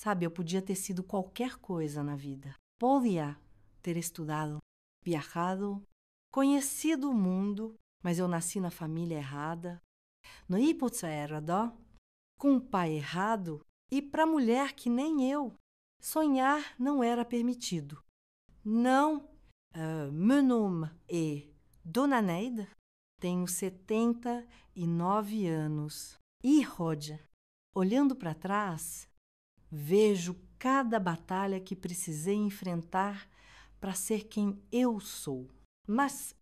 Sabe, eu podia ter sido qualquer coisa na vida. Podia ter estudado, viajado, conhecido o mundo, mas eu nasci na família errada, no iputsa errado, com um pai errado, e para mulher que nem eu, sonhar não era permitido. Não, meu nome é Dona Neide, tenho 79 anos. E, Rodia, olhando para trás, vejo cada batalha que precisei enfrentar para ser quem eu sou. Mas,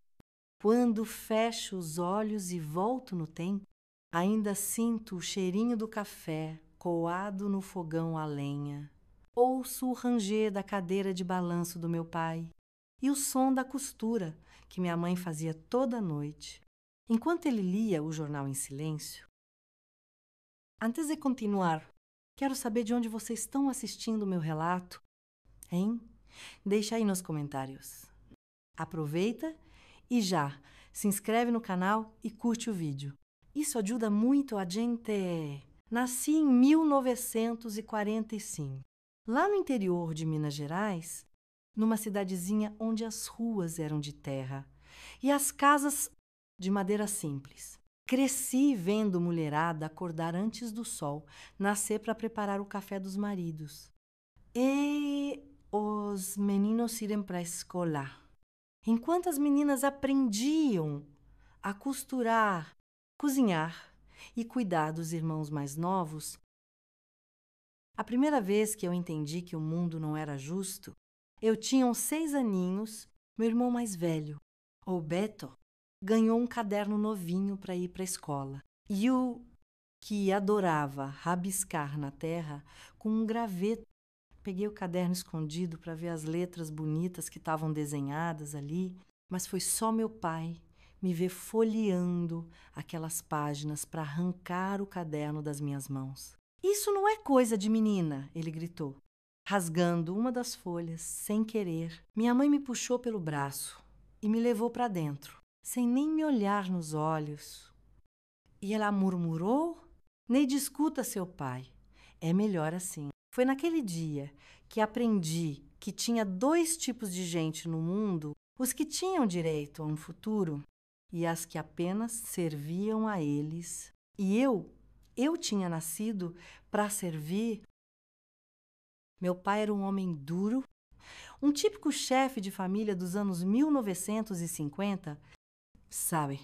quando fecho os olhos e volto no tempo, ainda sinto o cheirinho do café coado no fogão a lenha. Ouço o ranger da cadeira de balanço do meu pai e o som da costura que minha mãe fazia toda noite, enquanto ele lia o jornal em silêncio. Antes de continuar, quero saber de onde vocês estão assistindo o meu relato, hein? Deixa aí nos comentários. Aproveita e já se inscreve no canal e curte o vídeo. Isso ajuda muito a gente. Nasci em 1945, lá no interior de Minas Gerais, numa cidadezinha onde as ruas eram de terra e as casas de madeira simples. Cresci vendo mulherada acordar antes do sol, nascer para preparar o café dos maridos. E os meninos irem para a escola. Enquanto as meninas aprendiam a costurar, cozinhar e cuidar dos irmãos mais novos, a primeira vez que eu entendi que o mundo não era justo, eu tinha uns 6 aninhos, meu irmão mais velho, o Beto, ganhou um caderno novinho para ir para a escola. E o que adorava rabiscar na terra com um graveto. Peguei o caderno escondido para ver as letras bonitas que estavam desenhadas ali, mas foi só meu pai me ver folheando aquelas páginas para arrancar o caderno das minhas mãos. Isso não é coisa de menina, ele gritou, rasgando uma das folhas sem querer. Minha mãe me puxou pelo braço e me levou para dentro, sem nem me olhar nos olhos. E ela murmurou: "Nem discuta seu pai, é melhor assim." Foi naquele dia que aprendi que tinha 2 tipos de gente no mundo: os que tinham direito a um futuro e as que apenas serviam a eles. E eu tinha nascido para servir. Meu pai era um homem duro, um típico chefe de família dos anos 1950, sabe?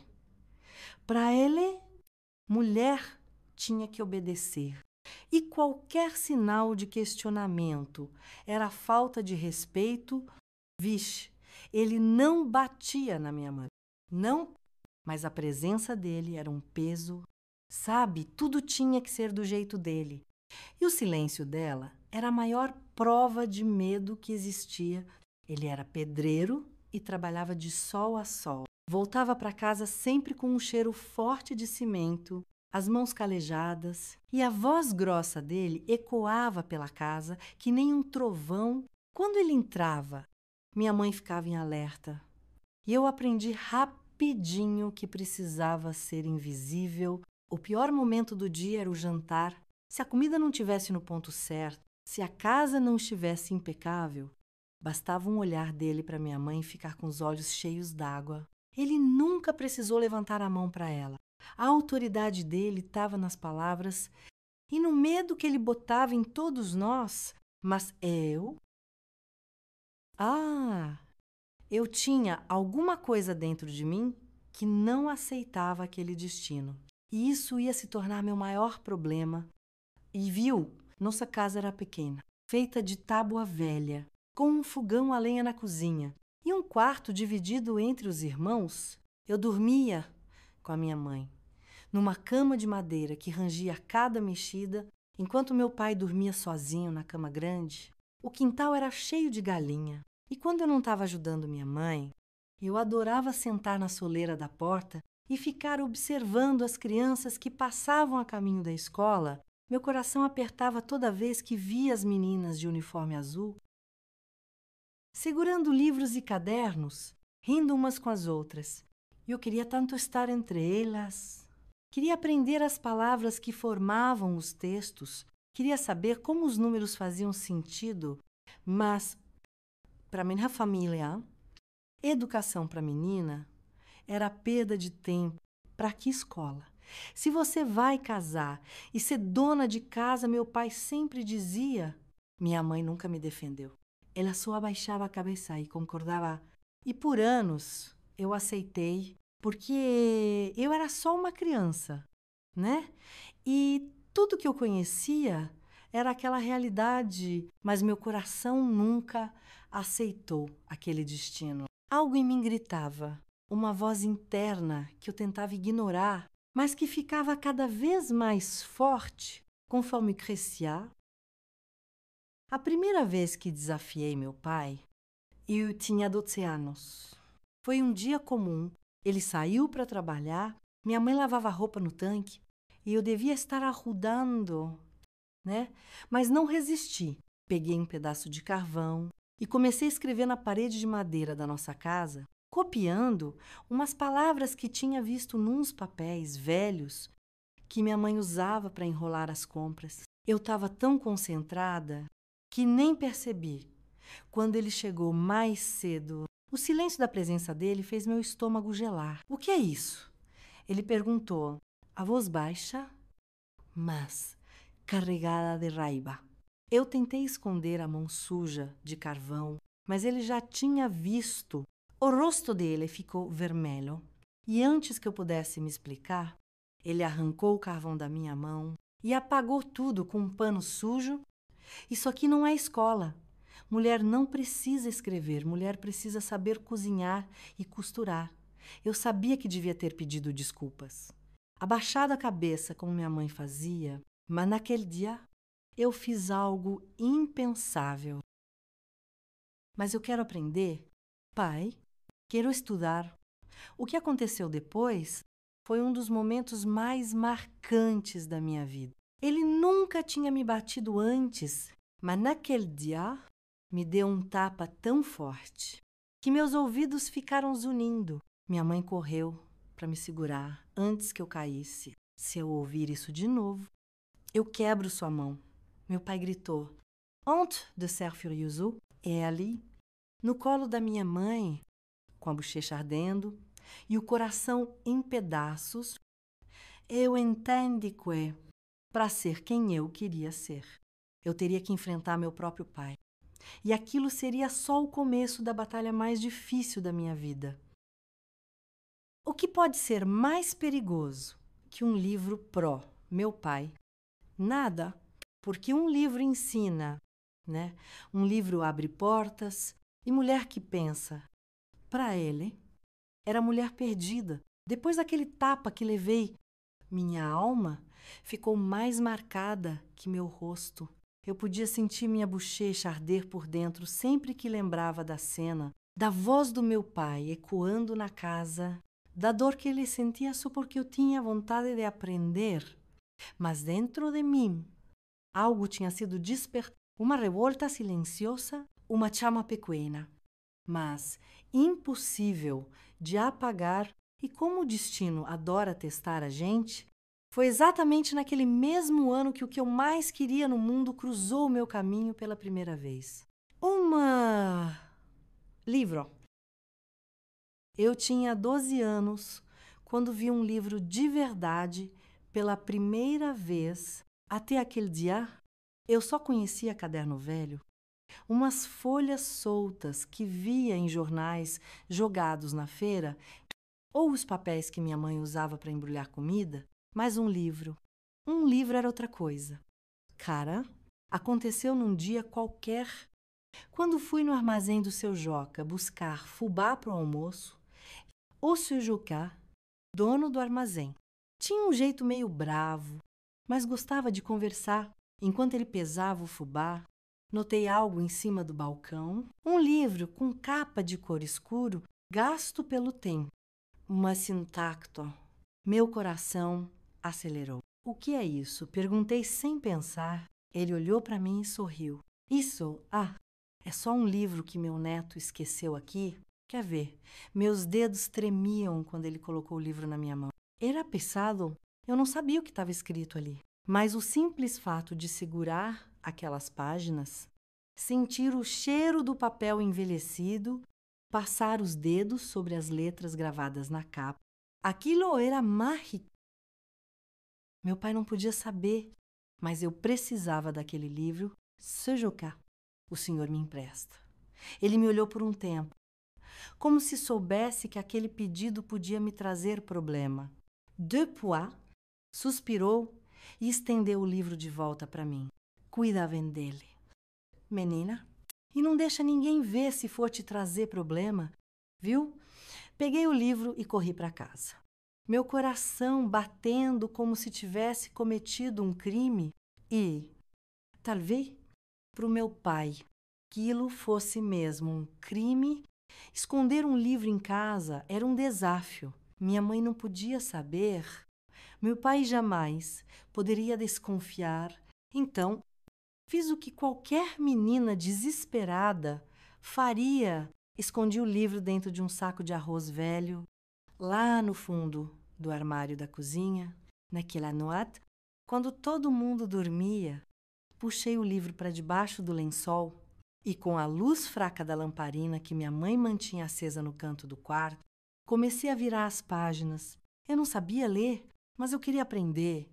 Para ele, mulher tinha que obedecer. E qualquer sinal de questionamento era falta de respeito. Vixe, ele não batia na minha mãe. Não, mas a presença dele era um peso. Sabe, tudo tinha que ser do jeito dele. E o silêncio dela era a maior prova de medo que existia. Ele era pedreiro e trabalhava de sol a sol. Voltava para casa sempre com um cheiro forte de cimento, as mãos calejadas, e a voz grossa dele ecoava pela casa que nem um trovão. Quando ele entrava, minha mãe ficava em alerta. E eu aprendi rapidinho que precisava ser invisível. O pior momento do dia era o jantar. Se a comida não estivesse no ponto certo, se a casa não estivesse impecável, bastava um olhar dele para minha mãe ficar com os olhos cheios d'água. Ele nunca precisou levantar a mão para ela. A autoridade dele estava nas palavras e no medo que ele botava em todos nós. Mas eu tinha alguma coisa dentro de mim que não aceitava aquele destino. E isso ia se tornar meu maior problema. E viu, nossa casa era pequena, feita de tábua velha, com um fogão a lenha na cozinha e um quarto dividido entre os irmãos. Eu dormia com a minha mãe, numa cama de madeira que rangia a cada mexida, enquanto meu pai dormia sozinho na cama grande. O quintal era cheio de galinha, e quando eu não estava ajudando minha mãe, eu adorava sentar na soleira da porta e ficar observando as crianças que passavam a caminho da escola. Meu coração apertava toda vez que via as meninas de uniforme azul, segurando livros e cadernos, rindo umas com as outras. Eu queria tanto estar entre elas. Queria aprender as palavras que formavam os textos Queria saber como os números faziam sentido, mas para minha família, educação para menina era perda de tempo. Para que escola? Se você vai casar e ser dona de casa, meu pai sempre dizia. Minha mãe nunca me defendeu. Ela só abaixava a cabeça e concordava. E por anos eu aceitei, porque eu era só uma criança, né? E tudo que eu conhecia era aquela realidade, mas meu coração nunca aceitou aquele destino. Algo em mim gritava, uma voz interna que eu tentava ignorar, mas que ficava cada vez mais forte conforme crescia. A primeira vez que desafiei meu pai, eu tinha 12 anos. Foi um dia comum. Ele saiu para trabalhar, minha mãe lavava roupa no tanque e eu devia estar arrudando, né? Mas não resisti. Peguei um pedaço de carvão e comecei a escrever na parede de madeira da nossa casa, copiando umas palavras que tinha visto nos papéis velhos que minha mãe usava para enrolar as compras. Eu estava tão concentrada que nem percebi. Quando ele chegou mais cedo, o silêncio da presença dele fez meu estômago gelar. O que é isso? Ele perguntou, a voz baixa, mas carregada de raiva. Eu tentei esconder a mão suja de carvão, mas ele já tinha visto. O rosto dele ficou vermelho. E antes que eu pudesse me explicar, ele arrancou o carvão da minha mão e apagou tudo com um pano sujo. Isso aqui não é escola. Mulher não precisa escrever, mulher precisa saber cozinhar e costurar. Eu sabia que devia ter pedido desculpas. Abaixada a cabeça, como minha mãe fazia, mas naquele dia eu fiz algo impensável. Mas eu quero aprender? Pai, quero estudar. O que aconteceu depois foi um dos momentos mais marcantes da minha vida. Ele nunca tinha me batido antes, mas naquele dia me deu um tapa tão forte que meus ouvidos ficaram zunindo. Minha mãe correu para me segurar antes que eu caísse. Se eu ouvir isso de novo, eu quebro sua mão. Meu pai gritou. Honte de ser furioso. E ali, no colo da minha mãe, com a bochecha ardendo e o coração em pedaços, eu entendi que, para ser quem eu queria ser, eu teria que enfrentar meu próprio pai. E aquilo seria só o começo da batalha mais difícil da minha vida. O que pode ser mais perigoso que um livro pró meu pai? Nada, porque um livro ensina, né? Um livro abre portas e mulher que pensa. Para ele, era mulher perdida. Depois daquele tapa que levei, minha alma ficou mais marcada que meu rosto. Eu podia sentir minha bochecha arder por dentro sempre que lembrava da cena, da voz do meu pai ecoando na casa, da dor que ele sentia só porque eu tinha vontade de aprender. Mas dentro de mim, algo tinha sido despertado, uma revolta silenciosa, uma chama pequena, mas impossível de apagar. E como o destino adora testar a gente, foi exatamente naquele mesmo ano que o que eu mais queria no mundo cruzou o meu caminho pela primeira vez. Livro. Eu tinha 12 anos quando vi um livro de verdade pela primeira vez. Até aquele dia, eu só conhecia caderno velho, umas folhas soltas que via em jornais jogados na feira, ou os papéis que minha mãe usava para embrulhar comida. Mas um livro era outra coisa. Cara, aconteceu num dia qualquer, quando fui no armazém do seu Joca buscar fubá para o almoço. O seu Jucá, dono do armazém, tinha um jeito meio bravo, mas gostava de conversar. Enquanto ele pesava o fubá, notei algo em cima do balcão, um livro com capa de cor escuro, gasto pelo tempo, mas intacto. Meu coração acelerou. O que é isso? Perguntei sem pensar. Ele olhou para mim e sorriu. Isso? É só um livro que meu neto esqueceu aqui. Quer ver? Meus dedos tremiam quando ele colocou o livro na minha mão. Era pesado. Eu não sabia o que estava escrito ali. mas o simples fato de segurar aquelas páginas, sentir o cheiro do papel envelhecido, passar os dedos sobre as letras gravadas na capa, aquilo era mágico. Meu pai não podia saber, mas eu precisava daquele livro. Se jogar, o senhor me empresta. Ele me olhou por um tempo, como se soubesse que aquele pedido podia me trazer problema. Depois, suspirou e estendeu o livro de volta para mim. Cuida bem dele, menina, e não deixa ninguém ver se for te trazer problema, viu? Peguei o livro e corri para casa. Meu coração batendo como se tivesse cometido um crime e, talvez, para o meu pai, aquilo fosse mesmo um crime. Esconder um livro em casa era um desafio. Minha mãe não podia saber. Meu pai jamais poderia desconfiar. Então, fiz o que qualquer menina desesperada faria. Escondi o livro dentro de um saco de arroz velho, lá no fundo do armário da cozinha. Naquela noite, quando todo mundo dormia, puxei o livro para debaixo do lençol e, com a luz fraca da lamparina que minha mãe mantinha acesa no canto do quarto, comecei a virar as páginas. Eu não sabia ler, mas eu queria aprender.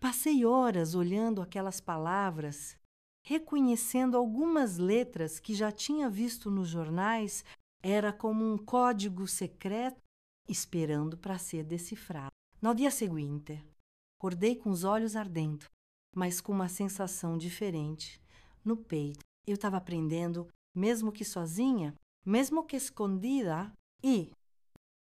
Passei horas olhando aquelas palavras, reconhecendo algumas letras que já tinha visto nos jornais. Era como um código secreto esperando para ser decifrado. No dia seguinte, acordei com os olhos ardendo, mas com uma sensação diferente no peito. Eu estava aprendendo, mesmo que sozinha, mesmo que escondida, e,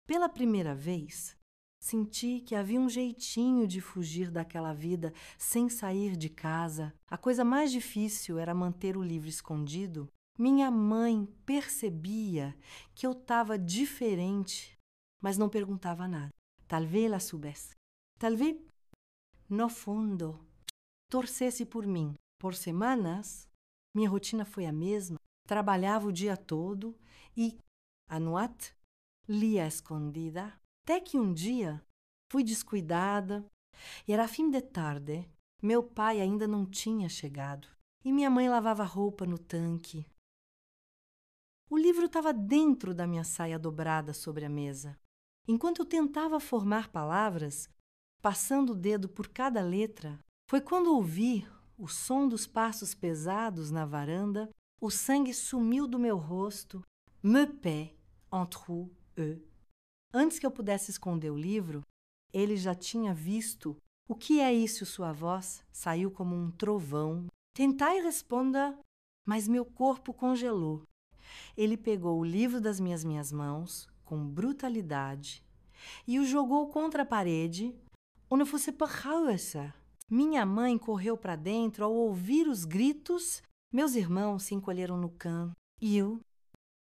pela primeira vez, senti que havia um jeitinho de fugir daquela vida sem sair de casa. A coisa mais difícil era manter o livro escondido. Minha mãe percebia que eu estava diferente, mas não perguntava nada. Talvez ela soubesse. Talvez, no fundo, torcesse por mim. Por semanas, minha rotina foi a mesma. Trabalhava o dia todo e, à noite, lia escondida. Até que um dia fui descuidada e era fim de tarde. Meu pai ainda não tinha chegado e minha mãe lavava roupa no tanque. O livro estava dentro da minha saia dobrada sobre a mesa. Enquanto eu tentava formar palavras, passando o dedo por cada letra, foi quando ouvi o som dos passos pesados na varanda. O sangue sumiu do meu rosto. Me paix entre eux. Antes que eu pudesse esconder o livro, ele já tinha visto. O que é isso? Sua voz saiu como um trovão. Tentai responder, mas meu corpo congelou. Ele pegou o livro das minhas mãos, com brutalidade, e o jogou contra a parede. On ne faisait pas ça. Minha mãe correu para dentro ao ouvir os gritos. Meus irmãos se encolheram no canto. E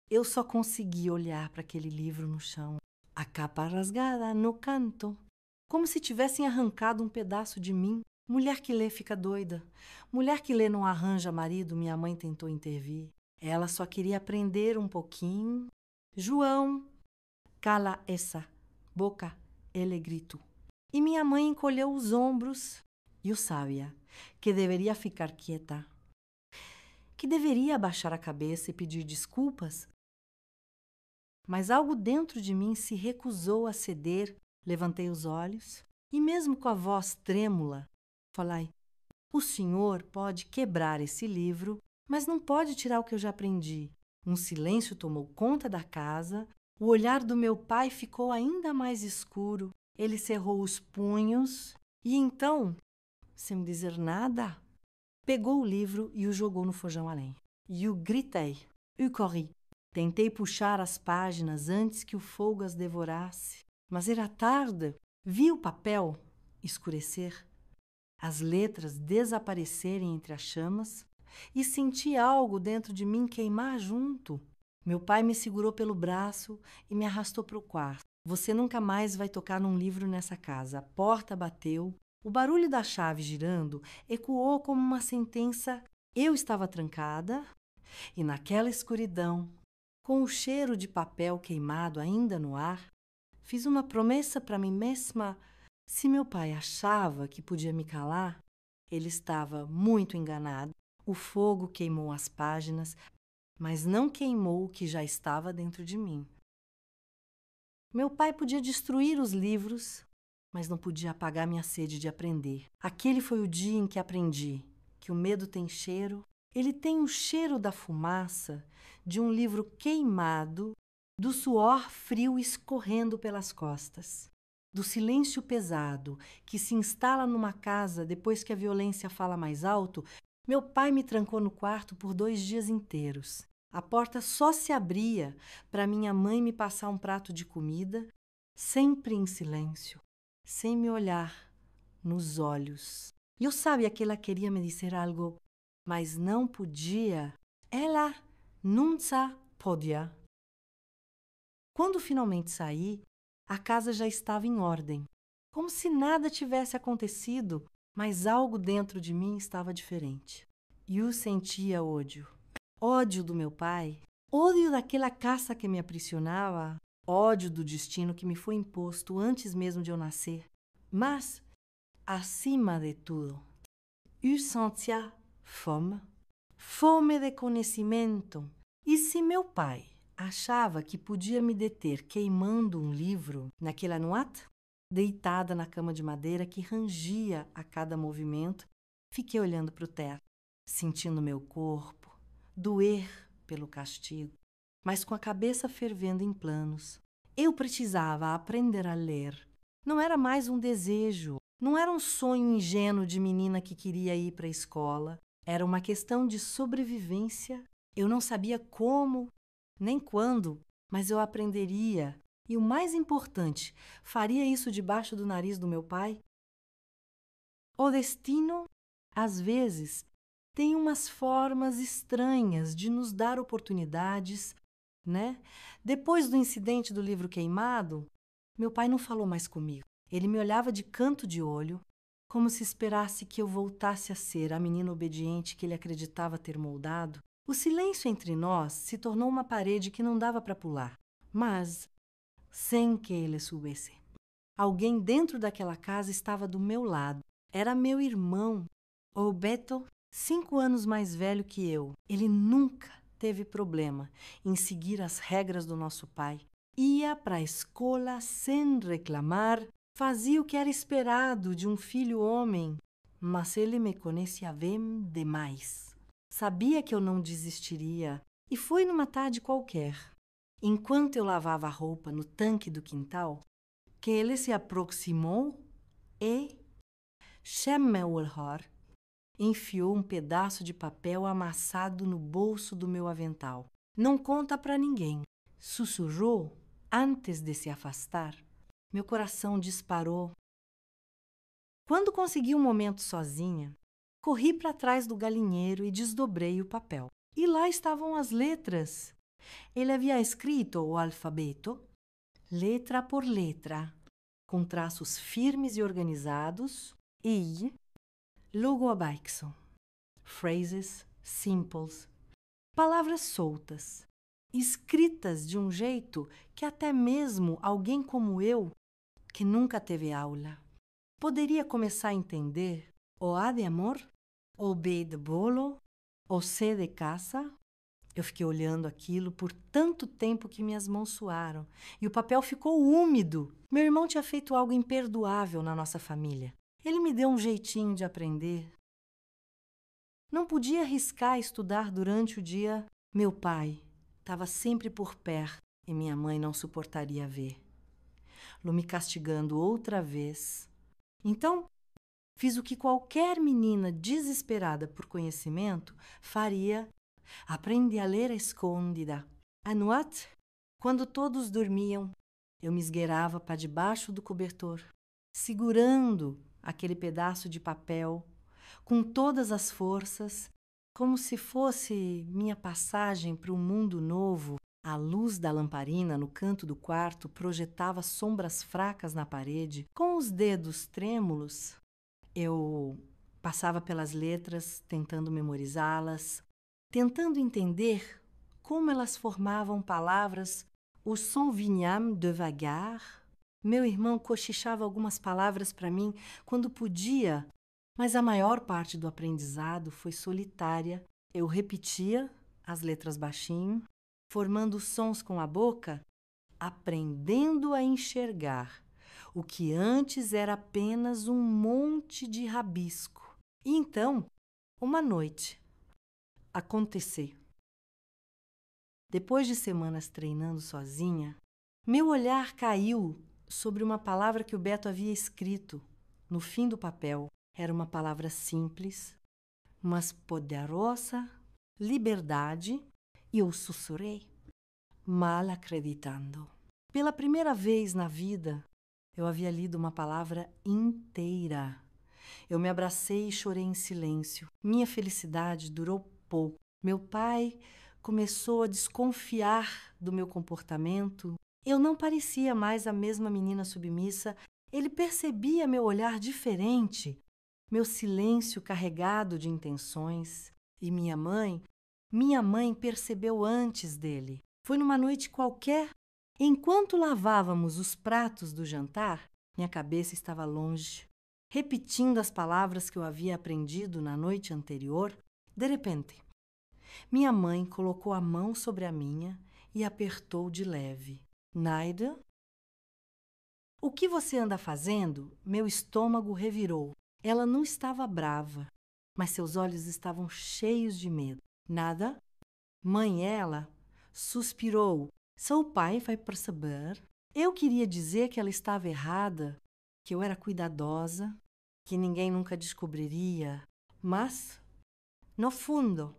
eu só consegui olhar para aquele livro no chão. A capa rasgada no canto, como se tivessem arrancado um pedaço de mim. Mulher que lê fica doida. Mulher que lê não arranja marido, minha mãe tentou intervir. Ela só queria aprender um pouquinho. João, cala essa boca, ele gritou. E minha mãe encolheu os ombros. Eu sabia que deveria ficar quieta, que deveria abaixar a cabeça e pedir desculpas. Mas algo dentro de mim se recusou a ceder. Levantei os olhos e, mesmo com a voz trêmula, falei: o senhor pode quebrar esse livro, mas não pode tirar o que eu já aprendi. Um silêncio tomou conta da casa. O olhar do meu pai ficou ainda mais escuro. Ele cerrou os punhos e então, sem dizer nada, pegou o livro e o jogou no fogão a lenha. E eu gritei, eu corri. Tentei puxar as páginas antes que o fogo as devorasse, mas era tarde. Vi o papel escurecer, as letras desaparecerem entre as chamas e senti algo dentro de mim queimar junto. Meu pai me segurou pelo braço e me arrastou para o quarto. Você nunca mais vai tocar num livro nessa casa. A porta bateu. O barulho da chave girando ecoou como uma sentença. Eu estava trancada e, naquela escuridão, com o cheiro de papel queimado ainda no ar, fiz uma promessa para mim mesma. Se meu pai achava que podia me calar, ele estava muito enganado. O fogo queimou as páginas, mas não queimou o que já estava dentro de mim. Meu pai podia destruir os livros, mas não podia apagar minha sede de aprender. Aquele foi o dia em que aprendi que o medo tem cheiro. Ele tem o cheiro da fumaça de um livro queimado, do suor frio escorrendo pelas costas, do silêncio pesado que se instala numa casa depois que a violência fala mais alto. Meu pai me trancou no quarto por 2 dias inteiros. A porta só se abria para minha mãe me passar um prato de comida, sempre em silêncio, sem me olhar nos olhos. E eu sabia que ela queria me dizer algo, mas não podia. Ela nunca podia. Quando finalmente saí, a casa já estava em ordem, como se nada tivesse acontecido, mas algo dentro de mim estava diferente. E eu sentia ódio. Ódio do meu pai, ódio daquela casa que me aprisionava, ódio do destino que me foi imposto antes mesmo de eu nascer. Mas, acima de tudo, eu sentia fome, fome de conhecimento. E se meu pai achava que podia me deter queimando um livro naquela noite, deitada na cama de madeira que rangia a cada movimento, fiquei olhando para o teto, sentindo meu corpo doer pelo castigo, mas com a cabeça fervendo em planos. Eu precisava aprender a ler. Não era mais um desejo, não era um sonho ingênuo de menina que queria ir para a escola. Era uma questão de sobrevivência. Eu não sabia como, nem quando, mas eu aprenderia. E o mais importante, faria isso debaixo do nariz do meu pai? O destino, às vezes, tem umas formas estranhas de nos dar oportunidades, né? Depois do incidente do livro queimado, meu pai não falou mais comigo. Ele me olhava de canto de olho, como se esperasse que eu voltasse a ser a menina obediente que ele acreditava ter moldado. O silêncio entre nós se tornou uma parede que não dava para pular, mas sem que ele soubesse. Alguém dentro daquela casa estava do meu lado. Era meu irmão, o Beto, 5 anos mais velho que eu. Ele nunca teve problema em seguir as regras do nosso pai. Ia para a escola sem reclamar, fazia o que era esperado de um filho homem, mas ele me conhecia bem demais. Sabia que eu não desistiria e foi numa tarde qualquer, enquanto eu lavava a roupa no tanque do quintal, que ele se aproximou e, sem me olhar, enfiou um pedaço de papel amassado no bolso do meu avental. Não conta para ninguém, sussurrou antes de se afastar. Meu coração disparou. Quando consegui um momento sozinha, corri para trás do galinheiro e desdobrei o papel. E lá estavam as letras. Ele havia escrito o alfabeto, letra por letra, com traços firmes e organizados, e logo abaixo, phrases simples, palavras soltas, escritas de um jeito que até mesmo alguém como eu, que nunca teve aula, poderia começar a entender o A de amor, o B de bolo, o C de casa. Eu fiquei olhando aquilo por tanto tempo que minhas mãos suaram e o papel ficou úmido. Meu irmão tinha feito algo imperdoável na nossa família. Ele me deu um jeitinho de aprender. Não podia arriscar estudar durante o dia. Meu pai estava sempre por perto e minha mãe não suportaria ver. Lu me castigando outra vez. Então, fiz o que qualquer menina desesperada por conhecimento faria. Aprendi a ler escondida. À noite, quando todos dormiam, eu me esgueirava para debaixo do cobertor, segurando aquele pedaço de papel com todas as forças, como se fosse minha passagem para um mundo novo. A luz da lamparina no canto do quarto projetava sombras fracas na parede. Com os dedos trêmulos, eu passava pelas letras, tentando memorizá-las, tentando entender como elas formavam palavras. O son vinha devagar, Meu irmão cochichava algumas palavras para mim quando podia, mas a maior parte do aprendizado foi solitária. Eu repetia as letras baixinho, formando sons com a boca, aprendendo a enxergar o que antes era apenas um monte de rabisco. E então, uma noite, aconteceu. Depois de semanas treinando sozinha, meu olhar caiu sobre uma palavra que o Beto havia escrito no fim do papel. Era uma palavra simples, mas poderosa, liberdade, e eu sussurrei, mal acreditando. Pela primeira vez na vida, eu havia lido uma palavra inteira. Eu me abracei e chorei em silêncio. Minha felicidade durou pouco. Meu pai começou a desconfiar do meu comportamento. Eu não parecia mais a mesma menina submissa. Ele percebia meu olhar diferente, meu silêncio carregado de intenções. E minha mãe percebeu antes dele. Foi numa noite qualquer. Enquanto lavávamos os pratos do jantar, minha cabeça estava longe, repetindo as palavras que eu havia aprendido na noite anterior. De repente, minha mãe colocou a mão sobre a minha e apertou de leve. Naida? O que você anda fazendo? Meu estômago revirou. Ela não estava brava, mas seus olhos estavam cheios de medo. Nada? Mãe, ela suspirou. Seu pai vai perceber. Eu queria dizer que ela estava errada, que eu era cuidadosa, que ninguém nunca descobriria. Mas, no fundo,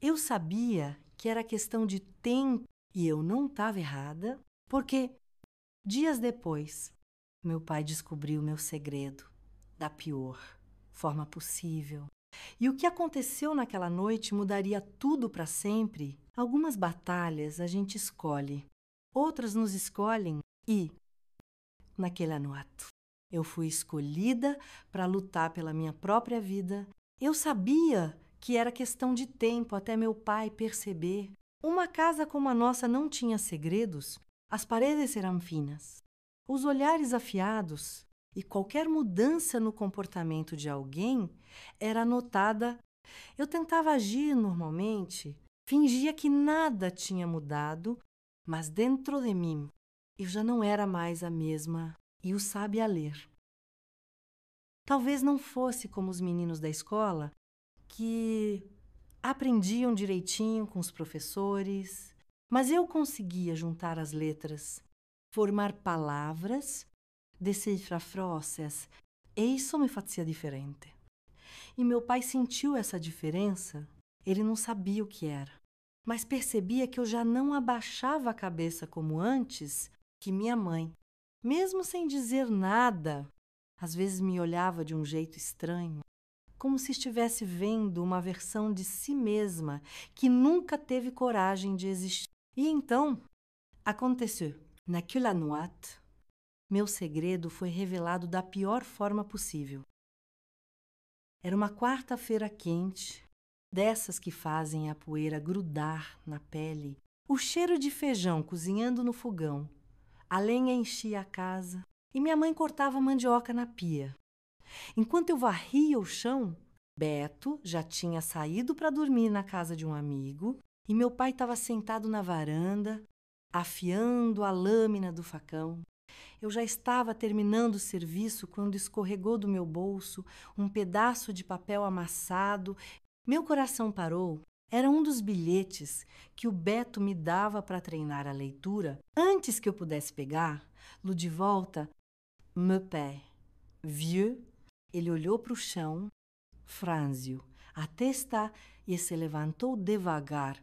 eu sabia que era questão de tempo e eu não estava errada, porque, dias depois, meu pai descobriu meu segredo da pior forma possível. E o que aconteceu naquela noite mudaria tudo para sempre. Algumas batalhas a gente escolhe, outras nos escolhem e, naquela noite, eu fui escolhida para lutar pela minha própria vida. Eu sabia que era questão de tempo até meu pai perceber. Uma casa como a nossa não tinha segredos, as paredes eram finas, os olhares afiados e qualquer mudança no comportamento de alguém era notada. Eu tentava agir normalmente, fingia que nada tinha mudado, mas dentro de mim eu já não era mais a mesma e o sabia ler. Talvez não fosse como os meninos da escola que aprendiam direitinho com os professores, mas eu conseguia juntar as letras, formar palavras, decifrar frases, e isso me fazia diferente. E meu pai sentiu essa diferença. Ele não sabia o que era, mas percebia que eu já não abaixava a cabeça como antes, que minha mãe, mesmo sem dizer nada, às vezes me olhava de um jeito estranho, como se estivesse vendo uma versão de si mesma que nunca teve coragem de existir. E então, aconteceu. Naquela noite, meu segredo foi revelado da pior forma possível. Era uma quarta-feira quente, dessas que fazem a poeira grudar na pele, o cheiro de feijão cozinhando no fogão, a lenha enchia a casa e minha mãe cortava mandioca na pia. Enquanto eu varria o chão, Beto já tinha saído para dormir na casa de um amigo e meu pai estava sentado na varanda, afiando a lâmina do facão. Eu já estava terminando o serviço quando escorregou do meu bolso um pedaço de papel amassado. Meu coração parou. Era um dos bilhetes que o Beto me dava para treinar a leitura. Antes que eu pudesse pegar, Lu de volta, me pé, vieux. Ele olhou para o chão, franziu a testa e se levantou devagar.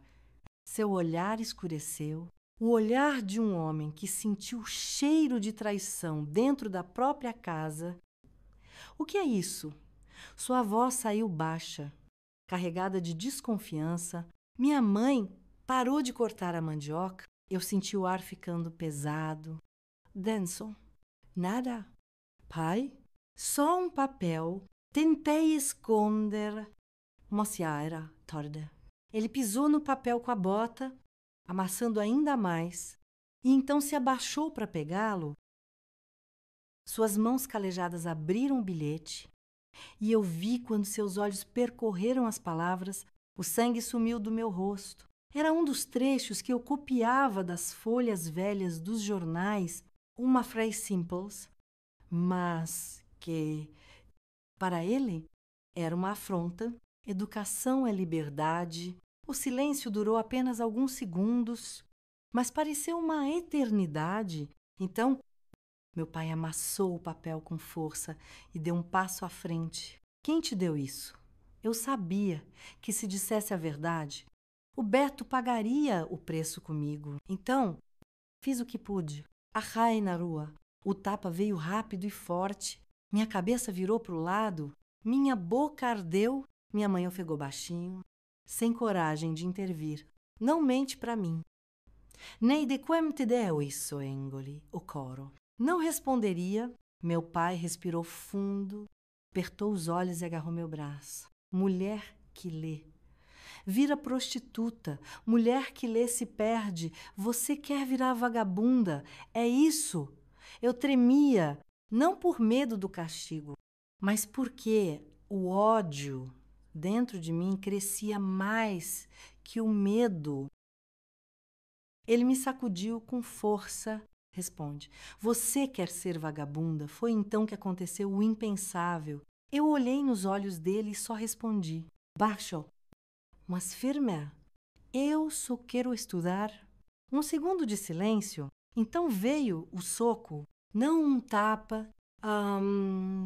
Seu olhar escureceu. O olhar de um homem que sentiu o cheiro de traição dentro da própria casa. O que é isso? Sua voz saiu baixa, carregada de desconfiança. Minha mãe parou de cortar a mandioca. Eu senti o ar ficando pesado. Denson, nada. Pai? Só um papel. Tentei esconder, mas já era tarde. Ele pisou no papel com a bota, amassando ainda mais, e então se abaixou para pegá-lo. Suas mãos calejadas abriram o bilhete e eu vi quando seus olhos percorreram as palavras, o sangue sumiu do meu rosto. Era um dos trechos que eu copiava das folhas velhas dos jornais, uma frase simples, mas que, para ele, era uma afronta. Educação é liberdade. O silêncio durou apenas alguns segundos, mas pareceu uma eternidade. Então, meu pai amassou o papel com força e deu um passo à frente. Quem te deu isso? Eu sabia que se dissesse a verdade, o Beto pagaria o preço comigo. Então, fiz o que pude. Arrai na rua. O tapa veio rápido e forte. Minha cabeça virou para o lado. Minha boca ardeu. Minha mãe ofegou baixinho, sem coragem de intervir. Não mente para mim. Nei de quem te deu isso, Engoli? O coro. Não responderia. Meu pai respirou fundo, apertou os olhos e agarrou meu braço. Mulher que lê. Vira prostituta. Mulher que lê se perde. Você quer virar vagabunda. É isso. Eu tremia, não por medo do castigo, mas porque o ódio dentro de mim crescia mais que o medo. Ele me sacudiu com força. Responde. Você quer ser vagabunda? Foi então que aconteceu o impensável. Eu olhei nos olhos dele e só respondi. Baixo. Mas firme. Eu só quero estudar. Um segundo de silêncio. Então veio o soco. Não um tapa.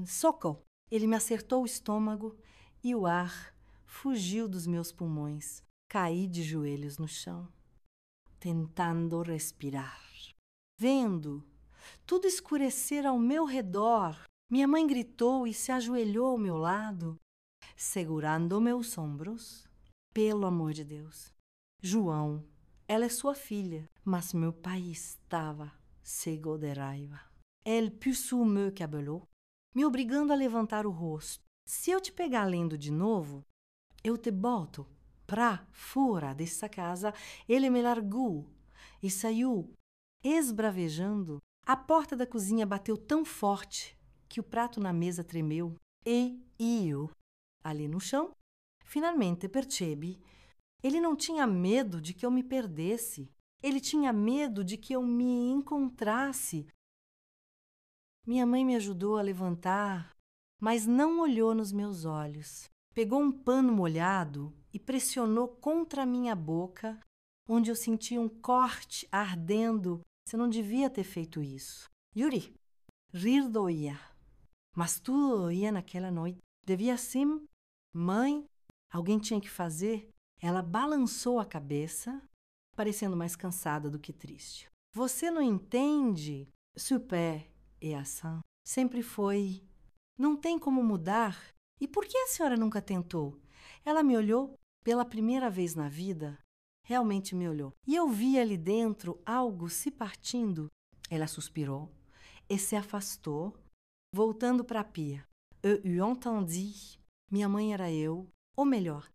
Soco. Ele me acertou o estômago e o ar fugiu dos meus pulmões. Caí de joelhos no chão, tentando respirar. Vendo tudo escurecer ao meu redor, minha mãe gritou e se ajoelhou ao meu lado, segurando meus ombros. Pelo amor de Deus. João, ela é sua filha, mas meu pai estava cego de raiva. Elle puxou meu cabelo, me obrigando a levantar o rosto. Se eu te pegar lendo de novo, eu te boto pra fora dessa casa. Ele me largou e saiu esbravejando. A porta da cozinha bateu tão forte que o prato na mesa tremeu. E eu, ali no chão, finalmente percebi. Ele não tinha medo de que eu me perdesse. Ele tinha medo de que eu me encontrasse. Minha mãe me ajudou a levantar, mas não olhou nos meus olhos. Pegou um pano molhado e pressionou contra a minha boca, onde eu senti um corte ardendo. Você não devia ter feito isso. Yuri, rir doía. Mas tudo doía naquela noite. Devia sim. Mãe, alguém tinha que fazer. Ela balançou a cabeça, parecendo mais cansada do que triste. Você não entende? Super e assim. Sempre foi. Não tem como mudar. E por que a senhora nunca tentou? Ela me olhou pela primeira vez na vida. Realmente me olhou. E eu vi ali dentro algo se partindo. Ela suspirou e se afastou, voltando para a pia. Eu entendi. Minha mãe era eu. Ou melhor,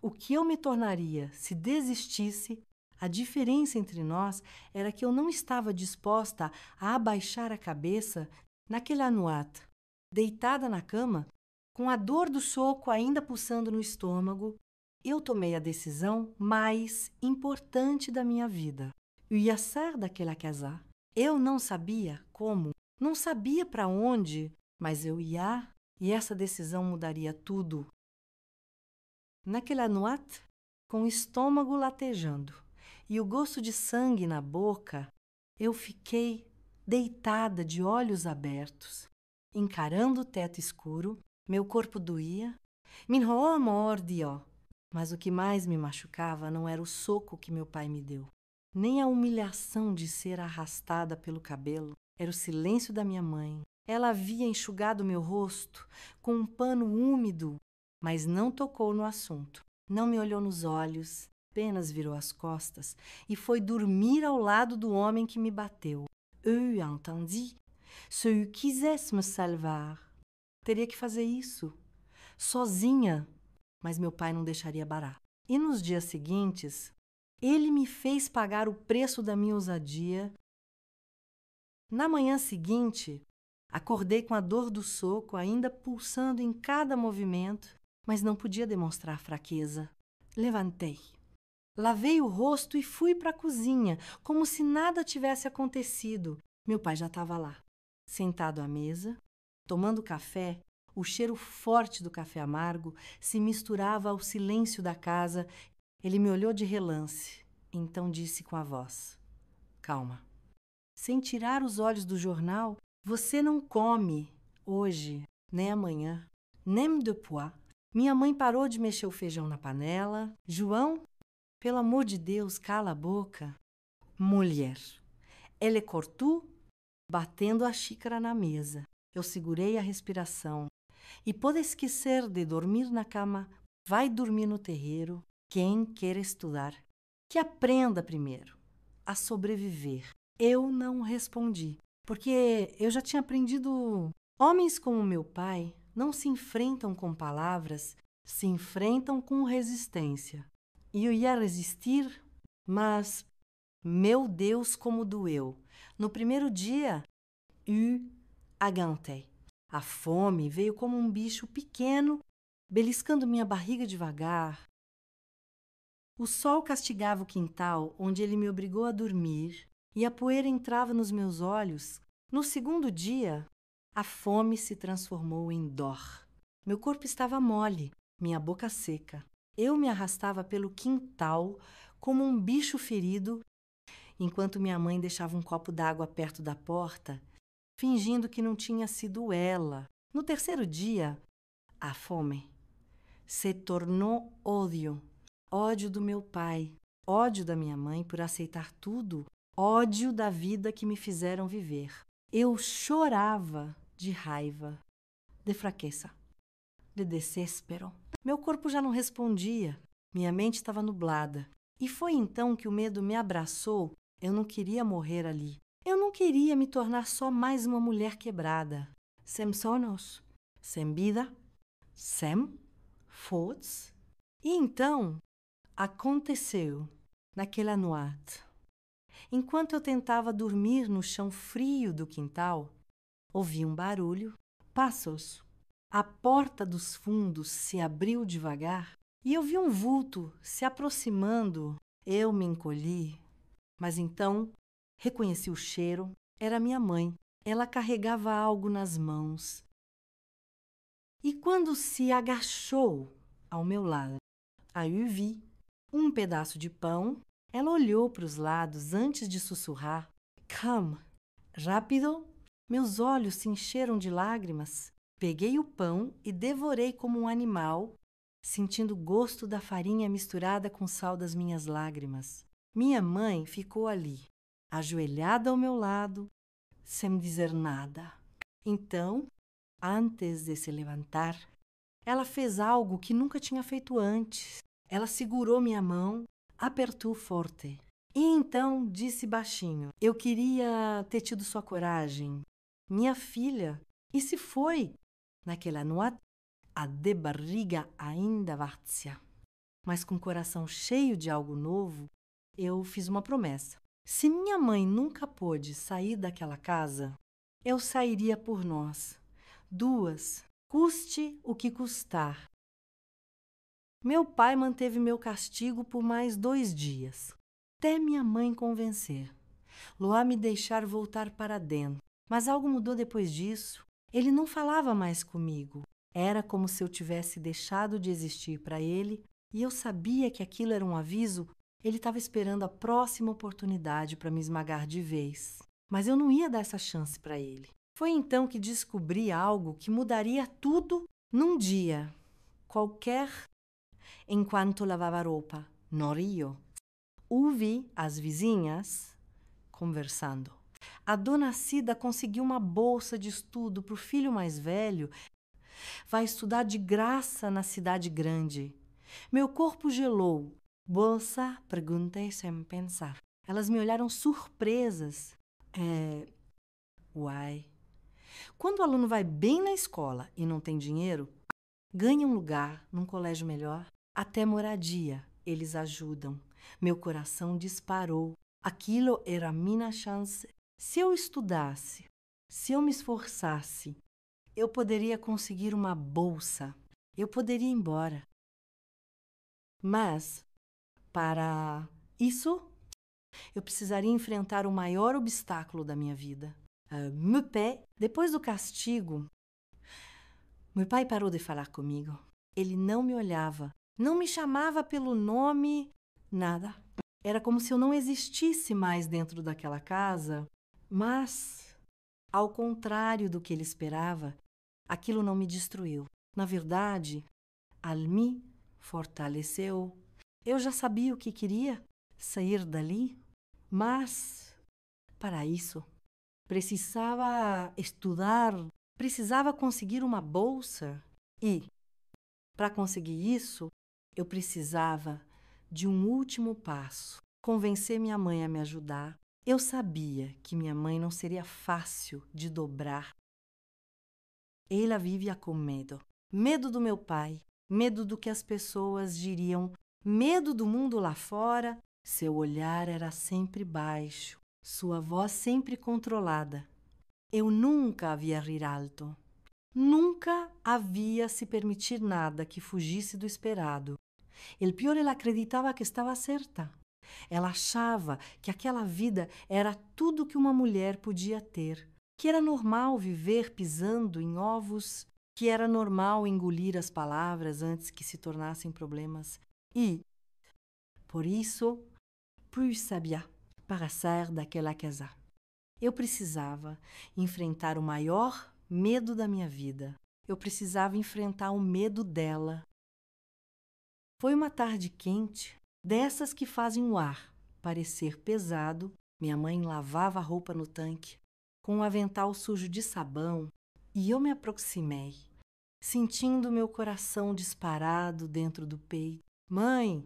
o que eu me tornaria se desistisse. A diferença entre nós era que eu não estava disposta a abaixar a cabeça naquele anuato, deitada na cama, com a dor do soco ainda pulsando no estômago. Eu tomei a decisão mais importante da minha vida. Eu ia sair daquela casa. Eu não sabia como, não sabia para onde, mas eu ia e essa decisão mudaria tudo. Naquela noite, com o estômago latejando e o gosto de sangue na boca, eu fiquei deitada de olhos abertos, encarando o teto escuro. Meu corpo doía, min mordia, mas o que mais me machucava não era o soco que meu pai me deu, nem a humilhação de ser arrastada pelo cabelo. Era o silêncio da minha mãe. Ela havia enxugado meu rosto com um pano úmido, mas não tocou no assunto. Não me olhou nos olhos, apenas virou as costas e foi dormir ao lado do homem que me bateu. Eu entendi. Se eu quisesse me salvar, teria que fazer isso, sozinha. Mas meu pai não deixaria barato. E nos dias seguintes, ele me fez pagar o preço da minha ousadia. Na manhã seguinte, Acordei com a dor do soco ainda pulsando em cada movimento, mas não podia demonstrar fraqueza. Levantei. Lavei o rosto e fui para a cozinha, como se nada tivesse acontecido. Meu pai já estava lá, sentado à mesa, tomando café. O cheiro forte do café amargo se misturava ao silêncio da casa. Ele me olhou de relance, então disse com a voz: calma. Sem tirar os olhos do jornal, você não come hoje, nem amanhã, nem depois. Minha mãe parou de mexer o feijão na panela. João, pelo amor de Deus, cala a boca. Mulher. Ele cortou, batendo a xícara na mesa. Eu segurei a respiração. E pode esquecer de dormir na cama, vai dormir no terreiro. Quem quer estudar, que aprenda primeiro a sobreviver. Eu não respondi, porque eu já tinha aprendido. Homens como meu pai não se enfrentam com palavras, se enfrentam com resistência. E eu ia resistir, mas, meu Deus, como doeu. No primeiro dia, eu aguentei. A fome veio como um bicho pequeno, beliscando minha barriga devagar. O sol castigava o quintal onde ele me obrigou a dormir e a poeira entrava nos meus olhos. No segundo dia, a fome se transformou em dor. Meu corpo estava mole, minha boca seca. Eu me arrastava pelo quintal como um bicho ferido, enquanto minha mãe deixava um copo d'água perto da porta, fingindo que não tinha sido ela. No terceiro dia, a fome se tornou ódio. Ódio do meu pai, ódio da minha mãe por aceitar tudo, ódio da vida que me fizeram viver. Eu chorava de raiva, de fraqueza, de desespero. Meu corpo já não respondia, minha mente estava nublada. E foi então que o medo me abraçou. Eu não queria morrer ali. Eu não queria me tornar só mais uma mulher quebrada. Sem sonhos, sem vida, sem força. E então aconteceu naquela noite. Enquanto eu tentava dormir no chão frio do quintal, ouvi um barulho, passos. A porta dos fundos se abriu devagar e eu vi um vulto se aproximando. Eu me encolhi, mas então reconheci o cheiro. Era minha mãe. Ela carregava algo nas mãos. E quando se agachou ao meu lado, aí eu vi um pedaço de pão. Ela olhou para os lados antes de sussurrar: Come! Rápido! Meus olhos se encheram de lágrimas. Peguei o pão e devorei como um animal, sentindo o gosto da farinha misturada com o sal das minhas lágrimas. Minha mãe ficou ali, ajoelhada ao meu lado, sem me dizer nada. Então, antes de se levantar, ela fez algo que nunca tinha feito antes. Ela segurou minha mão, apertou forte. E então disse baixinho: eu queria ter tido sua coragem, minha filha. E se foi. Naquela noite, a de barriga ainda vazia, mas com o coração cheio de algo novo, eu fiz uma promessa. Se minha mãe nunca pôde sair daquela casa, eu sairia por nós. Duas, custe o que custar. Meu pai manteve meu castigo por mais 2 dias, até minha mãe convencer. Loá me deixar voltar para dentro. Mas algo mudou depois disso. Ele não falava mais comigo. Era como se eu tivesse deixado de existir para ele e eu sabia que aquilo era um aviso. Ele estava esperando a próxima oportunidade para me esmagar de vez. Mas eu não ia dar essa chance para ele. Foi então que descobri algo que mudaria tudo num dia qualquer. Enquanto lavava roupa no rio, ouvi as vizinhas conversando. A dona Cida conseguiu uma bolsa de estudo para o filho mais velho. Vai estudar de graça na cidade grande. Meu corpo gelou. Bolsa? Perguntei sem pensar. Elas me olharam surpresas. Uai. Quando o aluno vai bem na escola e não tem dinheiro, ganha um lugar num colégio melhor, até moradia eles ajudam. Meu coração disparou. Aquilo era a minha chance. Se eu estudasse Se eu me esforçasse, eu poderia conseguir uma bolsa, eu poderia ir embora. Mas, para isso, eu precisaria enfrentar o maior obstáculo da minha vida. Meu pai, depois do castigo, meu pai parou de falar comigo. Ele não me olhava, não me chamava pelo nome, nada. Era como se eu não existisse mais dentro daquela casa, mas, ao contrário do que ele esperava, aquilo não me destruiu. Na verdade, me fortaleceu. Eu já sabia o que queria, sair dali, mas, para isso, precisava estudar, precisava conseguir uma bolsa e, para conseguir isso, eu precisava de um último passo, convencer minha mãe a me ajudar. Eu sabia que minha mãe não seria fácil de dobrar. Ela vivia com medo. Medo do meu pai, medo do que as pessoas diriam, medo do mundo lá fora. Seu olhar era sempre baixo, sua voz sempre controlada. Eu nunca a via rir alto. Nunca havia se permitir nada que fugisse do esperado. El pior, ela acreditava que estava certa. Ela achava que aquela vida era tudo que uma mulher podia ter, que era normal viver pisando em ovos, que era normal engolir as palavras antes que se tornassem problemas. E, por isso, plus sabia para sair daquela casa. Eu precisava enfrentar o maior medo da minha vida. Eu precisava enfrentar o medo dela. Foi uma tarde quente, dessas que fazem o ar parecer pesado. Minha mãe lavava a roupa no tanque, com um avental sujo de sabão, e eu me aproximei, sentindo meu coração disparado dentro do peito. Mãe,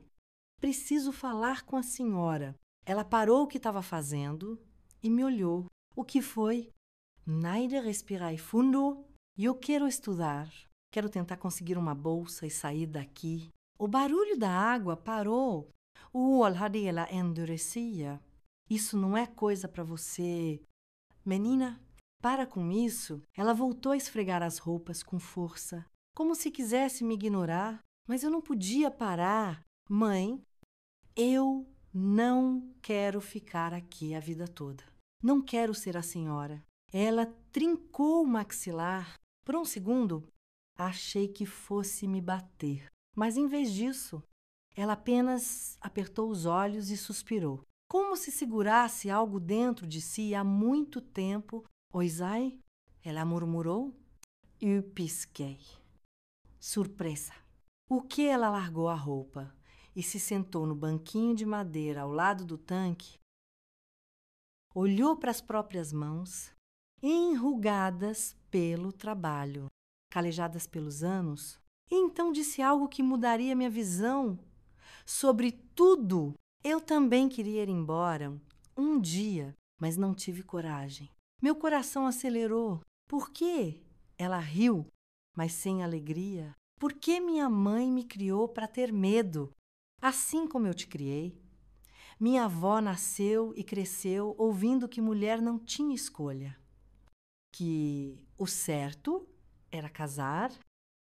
preciso falar com a senhora. Ela parou o que estava fazendo e me olhou. O que foi? Naide, respirai fundo. Eu quero estudar. Quero tentar conseguir uma bolsa e sair daqui. O barulho da água parou. O olhadela endurecia. Isso não é coisa para você. Menina, para com isso. Ela voltou a esfregar as roupas com força, como se quisesse me ignorar. Mas eu não podia parar. Mãe, eu não quero ficar aqui a vida toda. Não quero ser a senhora. Ela trincou o maxilar. Por um segundo, achei que fosse me bater. Mas, em vez disso, ela apenas apertou os olhos e suspirou. Como se segurasse algo dentro de si há muito tempo. Oisai, ela murmurou. Eu pisquei. Surpresa. O que ela largou a roupa e se sentou no banquinho de madeira ao lado do tanque, olhou para as próprias mãos, enrugadas pelo trabalho, calejadas pelos anos, e então disse algo que mudaria minha visão sobre tudo. Eu também queria ir embora um dia, mas não tive coragem. Meu coração acelerou. Por quê? Ela riu, mas sem alegria. Por que minha mãe me criou para ter medo? Assim como eu te criei. Minha avó nasceu e cresceu ouvindo que mulher não tinha escolha. Que o certo era casar,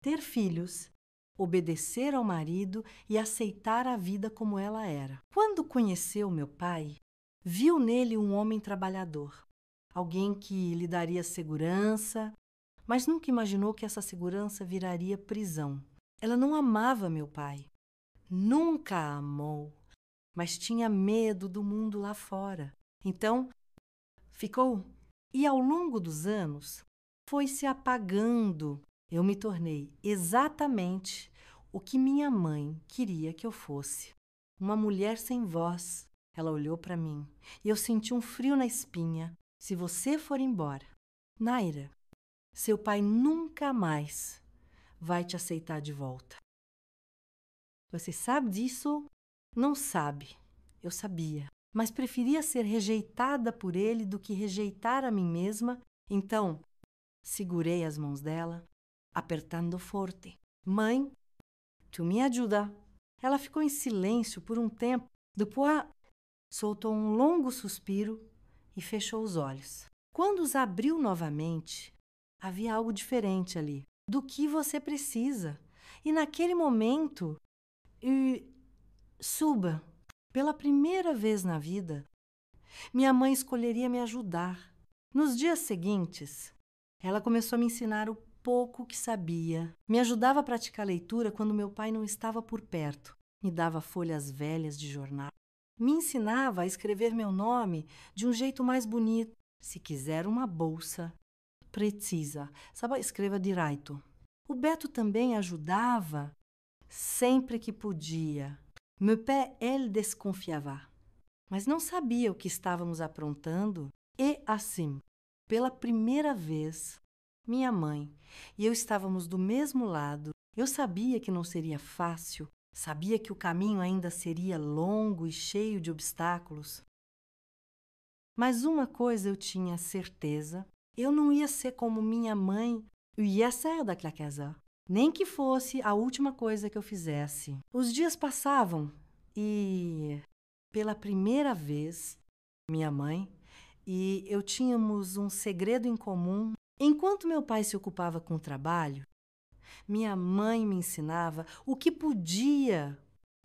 ter filhos, obedecer ao marido e aceitar a vida como ela era. Quando conheceu meu pai, viu nele um homem trabalhador, alguém que lhe daria segurança, mas nunca imaginou que essa segurança viraria prisão. Ela não amava meu pai, nunca a amou, mas tinha medo do mundo lá fora. Então, ficou. E ao longo dos anos, foi se apagando. Eu me tornei exatamente o que minha mãe queria que eu fosse. Uma mulher sem voz. Ela olhou para mim e eu senti um frio na espinha. Se você for embora, Naira, seu pai nunca mais vai te aceitar de volta. Você sabe disso? Não sabe. Eu sabia. Mas preferia ser rejeitada por ele do que rejeitar a mim mesma. Então, segurei as mãos dela, apertando forte. Mãe, tu me ajuda. Ela ficou em silêncio por um tempo. Depois, soltou um longo suspiro e fechou os olhos. Quando os abriu novamente, havia algo diferente ali. Do que você precisa? E naquele momento, suba. Pela primeira vez na vida, minha mãe escolheria me ajudar. Nos dias seguintes, ela começou a me ensinar o pouco que sabia. Me ajudava a praticar leitura quando meu pai não estava por perto. Me dava folhas velhas de jornal. Me ensinava a escrever meu nome de um jeito mais bonito. Se quiser uma bolsa, precisa. Sabe, escreva direito. O Beto também ajudava sempre que podia. Meu père, elle desconfiava. Mas não sabia o que estávamos aprontando. E assim, pela primeira vez, minha mãe e eu estávamos do mesmo lado. Eu sabia que não seria fácil, sabia que o caminho ainda seria longo e cheio de obstáculos. Mas uma coisa eu tinha certeza, eu não ia ser como minha mãe, eu ia sair daquela casa, nem que fosse a última coisa que eu fizesse. Os dias passavam e, pela primeira vez, minha mãe e eu tínhamos um segredo em comum. Enquanto meu pai se ocupava com o trabalho, minha mãe me ensinava o que podia.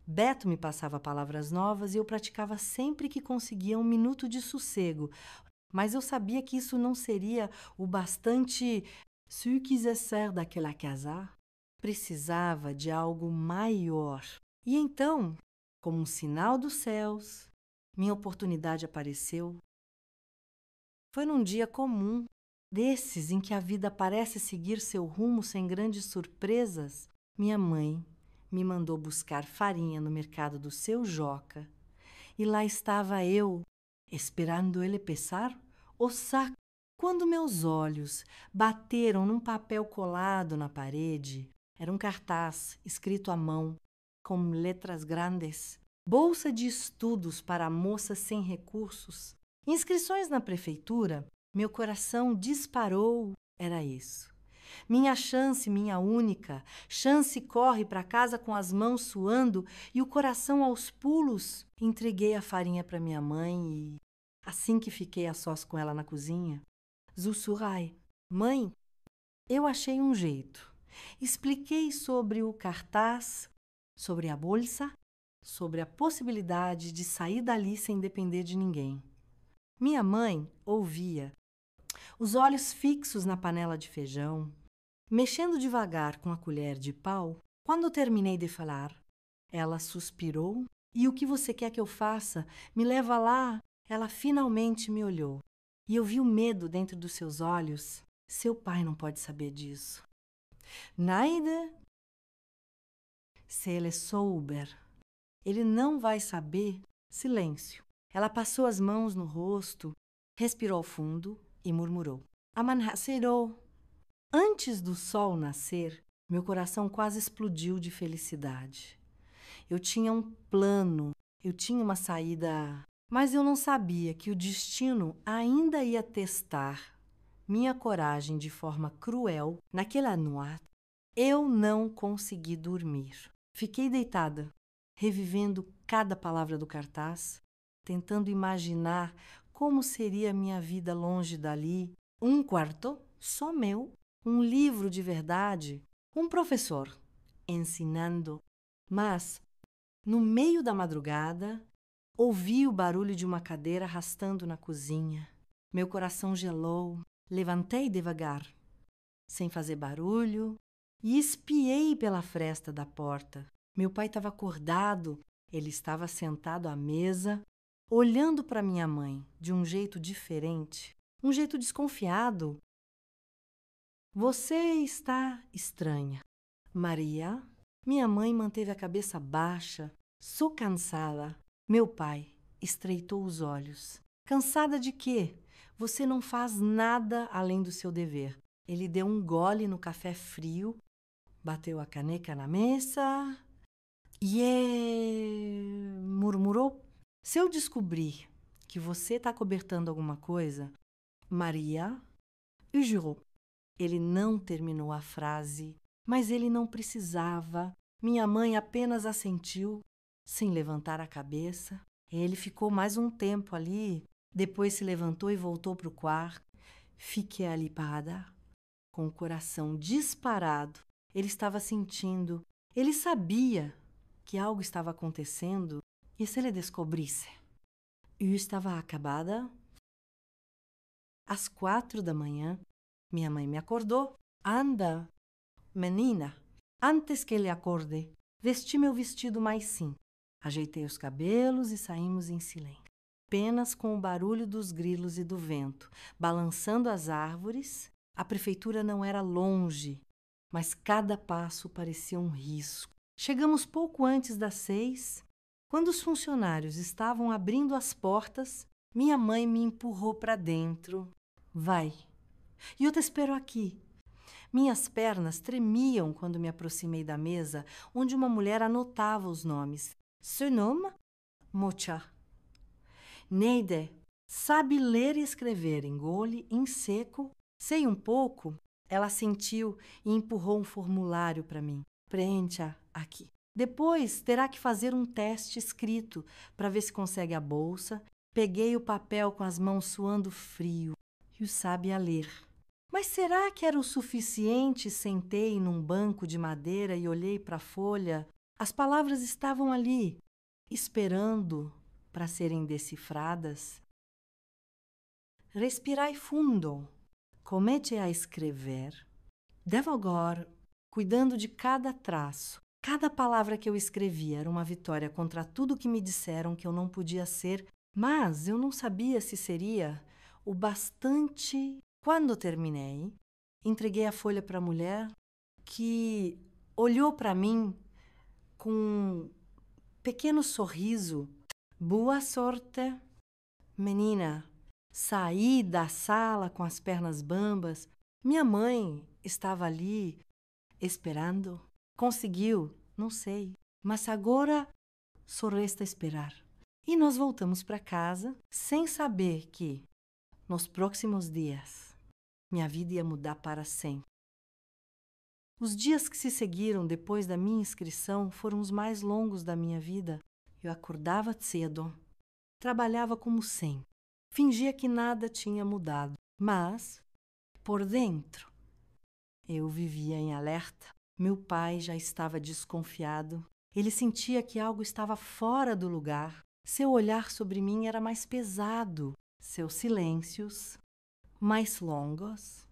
Beto me passava palavras novas e eu praticava sempre que conseguia um minuto de sossego. Mas eu sabia que isso não seria o bastante. Se eu quisesse sair daquela casa, precisava de algo maior. E então, como um sinal dos céus, minha oportunidade apareceu. Foi num dia comum, desses em que a vida parece seguir seu rumo sem grandes surpresas. Minha mãe me mandou buscar farinha no mercado do seu Joca. E lá estava eu, esperando ele pesar o saco. Quando meus olhos bateram num papel colado na parede, era um cartaz escrito à mão, com letras grandes. Bolsa de estudos para moças sem recursos. Inscrições na prefeitura, meu coração disparou, era isso. Minha chance, minha única, chance corre para casa com as mãos suando e o coração aos pulos. Entreguei a farinha para minha mãe e, assim que fiquei a sós com ela na cozinha, sussurrai: Mãe, eu achei um jeito. Expliquei sobre o cartaz, sobre a bolsa, sobre a possibilidade de sair dali sem depender de ninguém. Minha mãe ouvia, os olhos fixos na panela de feijão, mexendo devagar com a colher de pau. Quando terminei de falar, ela suspirou e o que você quer que eu faça? Me leva lá. Ela finalmente me olhou e eu vi o medo dentro dos seus olhos. Seu pai não pode saber disso. Neide, se ele souber, ele não vai saber. Silêncio. Ela passou as mãos no rosto, respirou fundo e murmurou: Amanheceu. Antes do sol nascer, meu coração quase explodiu de felicidade. Eu tinha um plano, eu tinha uma saída, mas eu não sabia que o destino ainda ia testar minha coragem de forma cruel. Naquela noite, eu não consegui dormir. Fiquei deitada, revivendo cada palavra do cartaz, tentando imaginar como seria minha vida longe dali. Um quarto só meu, um livro de verdade, um professor ensinando. Mas, no meio da madrugada, ouvi o barulho de uma cadeira arrastando na cozinha. Meu coração gelou. Levantei devagar, sem fazer barulho, e espiei pela fresta da porta. Meu pai estava acordado. Ele estava sentado à mesa, olhando para minha mãe de um jeito diferente, um jeito desconfiado. Você está estranha. Maria, minha mãe manteve a cabeça baixa. Sou cansada. Meu pai estreitou os olhos. Cansada de quê? Você não faz nada além do seu dever. Ele deu um gole no café frio, bateu a caneca na mesa e murmurou: se eu descobrir que você está cobertando alguma coisa, Maria, eu juro. Ele não terminou a frase, mas ele não precisava. Minha mãe apenas assentiu, sem levantar a cabeça. Ele ficou mais um tempo ali, Depois se levantou e voltou para o quarto. Fiquei ali parada, com o coração disparado. Ele estava sentindo, ele sabia que algo estava acontecendo. E se ele descobrisse? Eu estava acabada. Às 4 da manhã, minha mãe me acordou. Anda, menina. Antes que ele acorde, vesti meu vestido mais simples. Ajeitei os cabelos e saímos em silêncio. Apenas com o barulho dos grilos e do vento, balançando as árvores. A prefeitura não era longe, mas cada passo parecia um risco. Chegamos pouco antes das 6. Quando os funcionários estavam abrindo as portas, minha mãe me empurrou para dentro. Vai, e eu te espero aqui. Minhas pernas tremiam quando me aproximei da mesa onde uma mulher anotava os nomes. Seu nome? Mocha. Neide, sabe ler e escrever em gole, em seco? Sei um pouco. Ela sentiu e empurrou um formulário para mim. Preencha aqui. Depois terá que fazer um teste escrito para ver se consegue a bolsa. Peguei o papel com as mãos suando frio. E o sabia ler. Mas será que era o suficiente? Sentei num banco de madeira e olhei para a folha. As palavras estavam ali, esperando para serem decifradas. Respirai fundo. Comece a escrever. Devagar, cuidando de cada traço. Cada palavra que eu escrevia era uma vitória contra tudo que me disseram que eu não podia ser, mas eu não sabia se seria o bastante. Quando terminei, entreguei a folha para a mulher, que olhou para mim com um pequeno sorriso. Boa sorte, menina. Saí da sala com as pernas bambas. Minha mãe estava ali, esperando. Conseguiu? Não sei. Mas agora só resta esperar. E nós voltamos para casa sem saber que, nos próximos dias, minha vida ia mudar para sempre. Os dias que se seguiram depois da minha inscrição foram os mais longos da minha vida. Eu acordava cedo, trabalhava como sempre, fingia que nada tinha mudado, mas, por dentro, eu vivia em alerta. Meu pai já estava desconfiado. Ele sentia que algo estava fora do lugar. Seu olhar sobre mim era mais pesado, seus silêncios mais longos.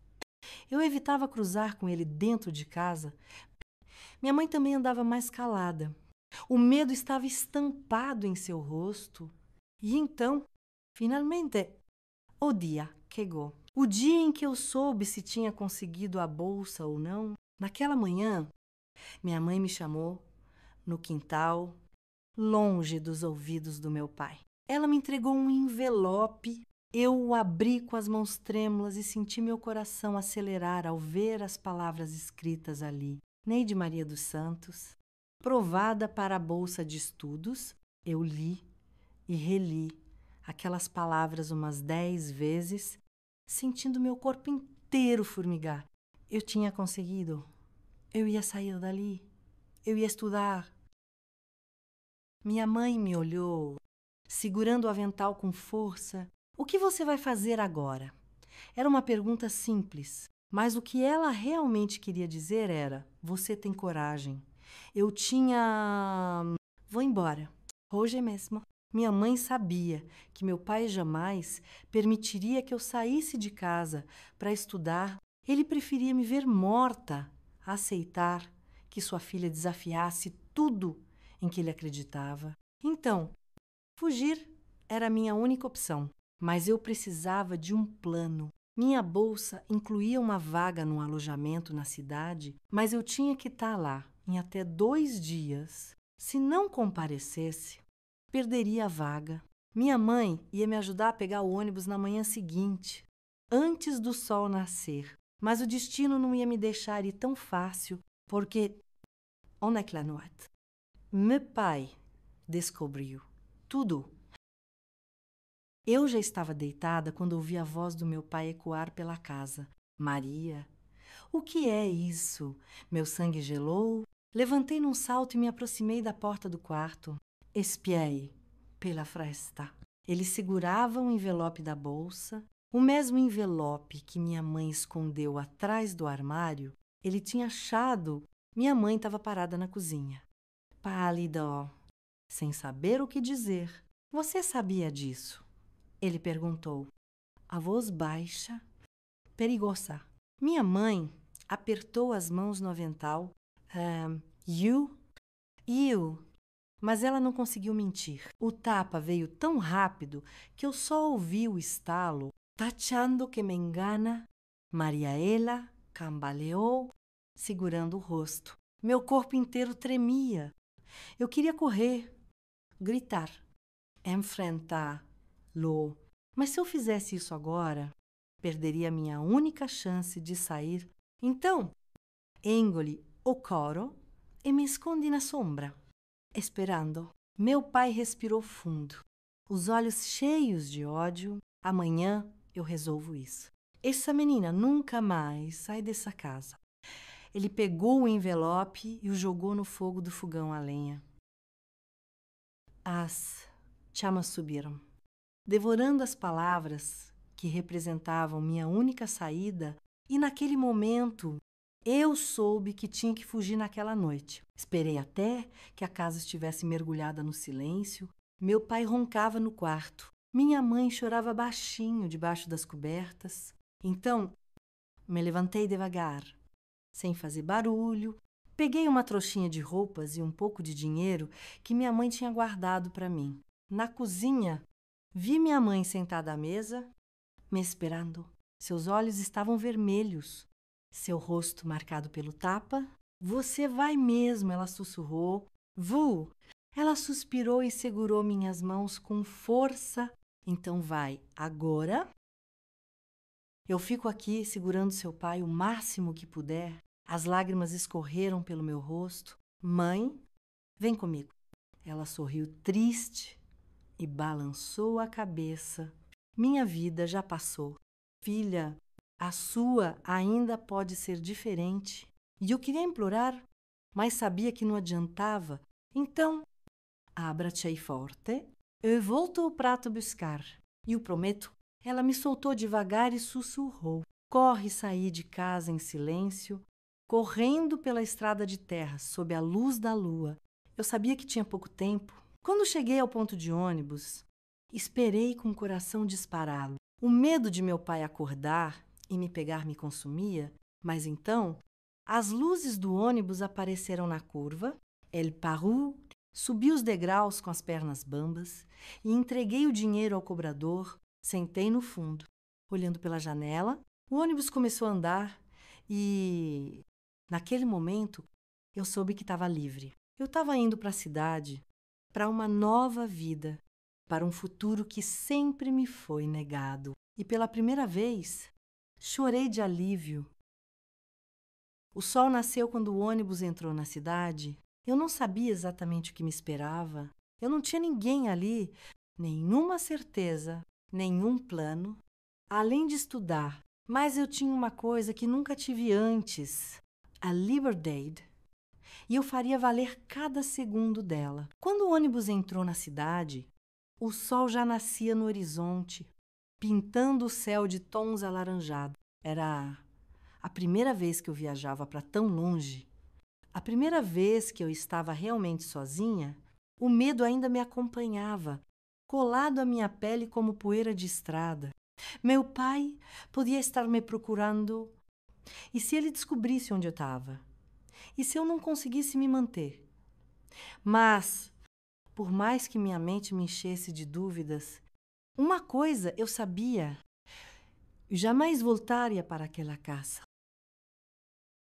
Eu evitava cruzar com ele dentro de casa. Minha mãe também andava mais calada. O medo estava estampado em seu rosto. E então, finalmente, o dia chegou. O dia em que eu soube se tinha conseguido a bolsa ou não. Naquela manhã, minha mãe me chamou no quintal, longe dos ouvidos do meu pai. Ela me entregou um envelope. Eu o abri com as mãos trêmulas e senti meu coração acelerar ao ver as palavras escritas ali. Neide Maria dos Santos, aprovada para a bolsa de estudos. Eu li e reli aquelas palavras umas 10 vezes, sentindo meu corpo inteiro formigar. Eu tinha conseguido. Eu ia sair dali. Eu ia estudar. Minha mãe me olhou, segurando o avental com força. O que você vai fazer agora? Era uma pergunta simples, mas o que ela realmente queria dizer era: você tem coragem. Eu tinha... Vou embora. Hoje mesmo. Minha mãe sabia que meu pai jamais permitiria que eu saísse de casa para estudar. Ele preferia me ver morta a aceitar que sua filha desafiasse tudo em que ele acreditava. Então, fugir era a minha única opção. Mas eu precisava de um plano. Minha bolsa incluía uma vaga num alojamento na cidade, mas eu tinha que estar lá em até 2 dias. Se não comparecesse, perderia a vaga. Minha mãe ia me ajudar a pegar o ônibus na manhã seguinte, antes do sol nascer. Mas o destino não ia me deixar ir tão fácil, porque, on est la nuit, meu pai descobriu tudo. Eu já estava deitada quando ouvi a voz do meu pai ecoar pela casa. Maria, o que é isso? Meu sangue gelou. Levantei num salto e me aproximei da porta do quarto. Espiei pela fresta. Ele segurava o envelope da bolsa, o mesmo envelope que minha mãe escondeu atrás do armário. Ele tinha achado. Minha mãe estava parada na cozinha, pálida, sem saber o que dizer. Você sabia disso? Ele perguntou, a voz baixa, perigosa. Minha mãe apertou as mãos no avental. You? Mas ela não conseguiu mentir. O tapa veio tão rápido que eu só ouvi o estalo. Tachando que me engana, Mariaela cambaleou, segurando o rosto. Meu corpo inteiro tremia. Eu queria correr, gritar, enfrentar-lo. Mas se eu fizesse isso agora, perderia minha única chance de sair. Então, engoli o coro e me escondi na sombra, esperando. Meu pai respirou fundo, os olhos cheios de ódio. Amanhã eu resolvo isso. Essa menina nunca mais sai dessa casa. Ele pegou o envelope e o jogou no fogo do fogão a lenha. As chamas subiram, devorando as palavras que representavam minha única saída, e naquele momento eu soube que tinha que fugir naquela noite. Esperei até que a casa estivesse mergulhada no silêncio. Meu pai roncava no quarto. Minha mãe chorava baixinho debaixo das cobertas. Então, me levantei devagar, sem fazer barulho. Peguei uma trouxinha de roupas e um pouco de dinheiro que minha mãe tinha guardado para mim. Na cozinha, vi minha mãe sentada à mesa, me esperando. Seus olhos estavam vermelhos, seu rosto marcado pelo tapa. Você vai mesmo, ela sussurrou. Vu! Ela suspirou e segurou minhas mãos com força. Então vai, agora. Eu fico aqui segurando seu pai o máximo que puder. As lágrimas escorreram pelo meu rosto. Mãe, vem comigo. Ela sorriu triste e balançou a cabeça. Minha vida já passou. Filha, a sua ainda pode ser diferente. E eu queria implorar, mas sabia que não adiantava. Então, abra-te forte. Eu volto o prato buscar. E o prometo. Ela me soltou devagar e sussurrou. Corre sair de casa em silêncio, correndo pela estrada de terra, sob a luz da lua. Eu sabia que tinha pouco tempo. Quando cheguei ao ponto de ônibus, esperei com o coração disparado. O medo de meu pai acordar e me pegar me consumia, mas então as luzes do ônibus apareceram na curva. Elle parut, subi os degraus com as pernas bambas e entreguei o dinheiro ao cobrador. Sentei no fundo, olhando pela janela. O ônibus começou a andar e, naquele momento, eu soube que estava livre. Eu estava indo para a cidade, para uma nova vida, para um futuro que sempre me foi negado. E pela primeira vez, chorei de alívio. O sol nasceu quando o ônibus entrou na cidade. Eu não sabia exatamente o que me esperava. Eu não tinha ninguém ali, nenhuma certeza, nenhum plano, além de estudar. Mas eu tinha uma coisa que nunca tive antes, a liberdade, e eu faria valer cada segundo dela. Quando o ônibus entrou na cidade, o sol já nascia no horizonte, pintando o céu de tons alaranjados. Era a primeira vez que eu viajava para tão longe. A primeira vez que eu estava realmente sozinha. O medo ainda me acompanhava, colado à minha pele como poeira de estrada. Meu pai podia estar me procurando. E se ele descobrisse onde eu estava? E se eu não conseguisse me manter? Mas, por mais que minha mente me enchesse de dúvidas, uma coisa eu sabia: eu jamais voltaria para aquela casa.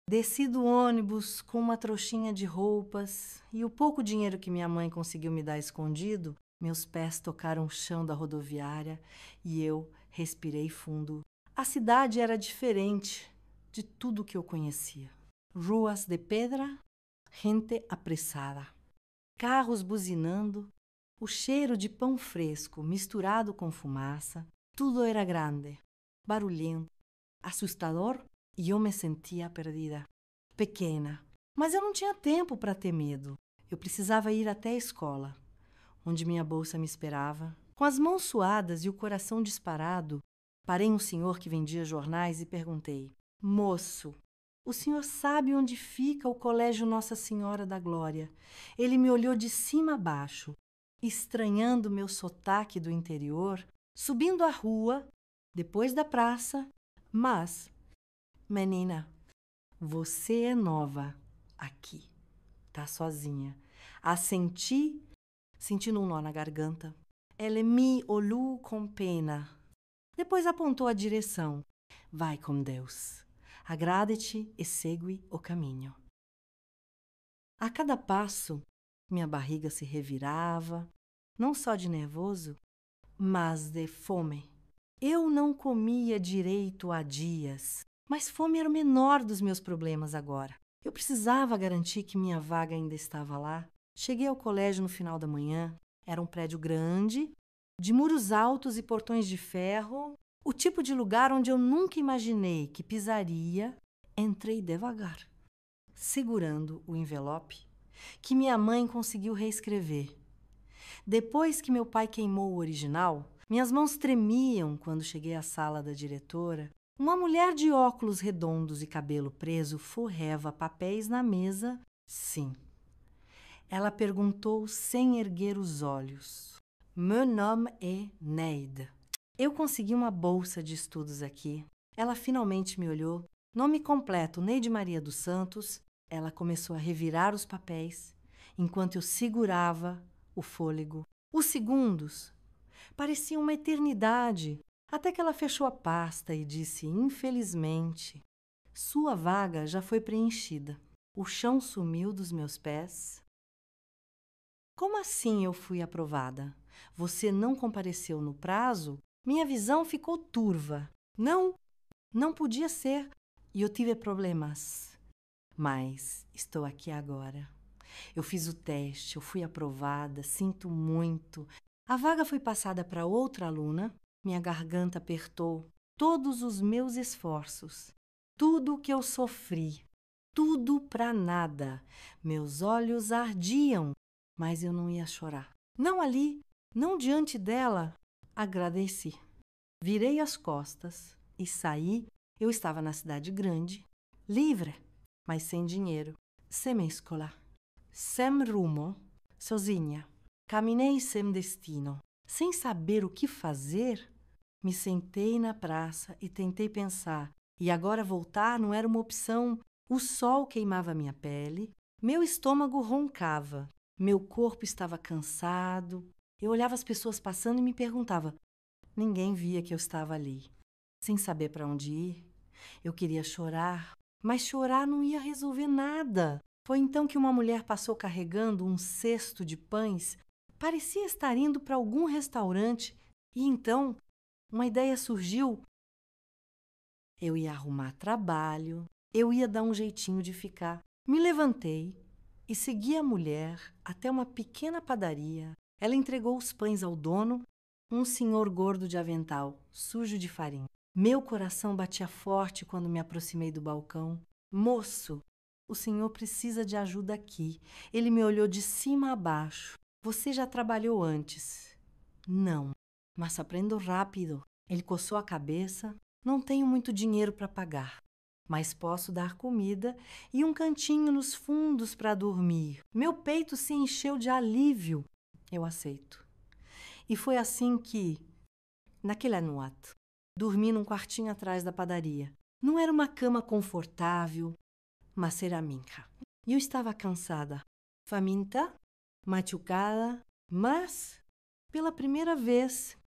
Desci do ônibus com uma trouxinha de roupas e o pouco dinheiro que minha mãe conseguiu me dar escondido. Meus pés tocaram o chão da rodoviária e eu respirei fundo. A cidade era diferente de tudo que eu conhecia. Ruas de pedra, gente apressada, carros buzinando, o cheiro de pão fresco misturado com fumaça. Tudo era grande, barulhento, assustador. E eu me sentia perdida, pequena. Mas eu não tinha tempo para ter medo. Eu precisava ir até a escola, onde minha bolsa me esperava. Com as mãos suadas e o coração disparado, parei um senhor que vendia jornais e perguntei: Moço, o senhor sabe onde fica o Colégio Nossa Senhora da Glória? Ele me olhou de cima a baixo, estranhando meu sotaque do interior, subindo a rua, depois da praça, mas, menina, você é nova aqui, tá sozinha. Assenti, sentindo um nó na garganta. Ele me olhou com pena. Depois apontou a direção. Vai com Deus. Agrade-te e segue o caminho. A cada passo, minha barriga se revirava, não só de nervoso, mas de fome. Eu não comia direito há dias, mas fome era o menor dos meus problemas agora. Eu precisava garantir que minha vaga ainda estava lá. Cheguei ao colégio no final da manhã. Era um prédio grande, de muros altos e portões de ferro, o tipo de lugar onde eu nunca imaginei que pisaria. Entrei devagar, segurando o envelope que minha mãe conseguiu reescrever. Depois que meu pai queimou o original, minhas mãos tremiam quando cheguei à sala da diretora. Uma mulher de óculos redondos e cabelo preso forreva papéis na mesa. Sim. Ela perguntou sem erguer os olhos. Meu nome é Neide. Eu consegui uma bolsa de estudos aqui. Ela finalmente me olhou. Nome completo, Neide Maria dos Santos. Ela começou a revirar os papéis, enquanto eu segurava o fôlego. Os segundos pareciam uma eternidade, até que ela fechou a pasta e disse, infelizmente, sua vaga já foi preenchida. O chão sumiu dos meus pés. Como assim eu fui aprovada? Você não compareceu no prazo? Minha visão ficou turva. Não podia ser. E eu tive problemas. Mas estou aqui agora. Eu fiz o teste, eu fui aprovada, sinto muito. A vaga foi passada para outra aluna. Minha garganta apertou. Todos os meus esforços, tudo o que eu sofri, tudo para nada. Meus olhos ardiam, mas eu não ia chorar. Não ali, não diante dela. Agradeci. Virei as costas e saí. Eu estava na cidade grande, livre, mas sem dinheiro. Sem escola, sem rumo, sozinha. Caminhei sem destino. Sem saber o que fazer, me sentei na praça e tentei pensar. E agora voltar não era uma opção. O sol queimava minha pele, meu estômago roncava, meu corpo estava cansado. Eu olhava as pessoas passando e me perguntava. Ninguém via que eu estava ali, sem saber para onde ir. Eu queria chorar, mas chorar não ia resolver nada. Foi então que uma mulher passou carregando um cesto de pães. Parecia estar indo para algum restaurante. E então, uma ideia surgiu. Eu ia arrumar trabalho, eu ia dar um jeitinho de ficar. Me levantei e segui a mulher até uma pequena padaria. Ela entregou os pães ao dono, um senhor gordo de avental, sujo de farinha. Meu coração batia forte quando me aproximei do balcão. Moço, o senhor precisa de ajuda aqui. Ele me olhou de cima a baixo. Você já trabalhou antes? Não, mas aprendo rápido. Ele coçou a cabeça. Não tenho muito dinheiro para pagar, mas posso dar comida e um cantinho nos fundos para dormir. Meu peito se encheu de alívio. Eu aceito. E foi assim que, naquela noite, dormi num quartinho atrás da padaria. Não era uma cama confortável, mas era minha. E eu estava cansada, faminta, machucada, mas, pela primeira vez,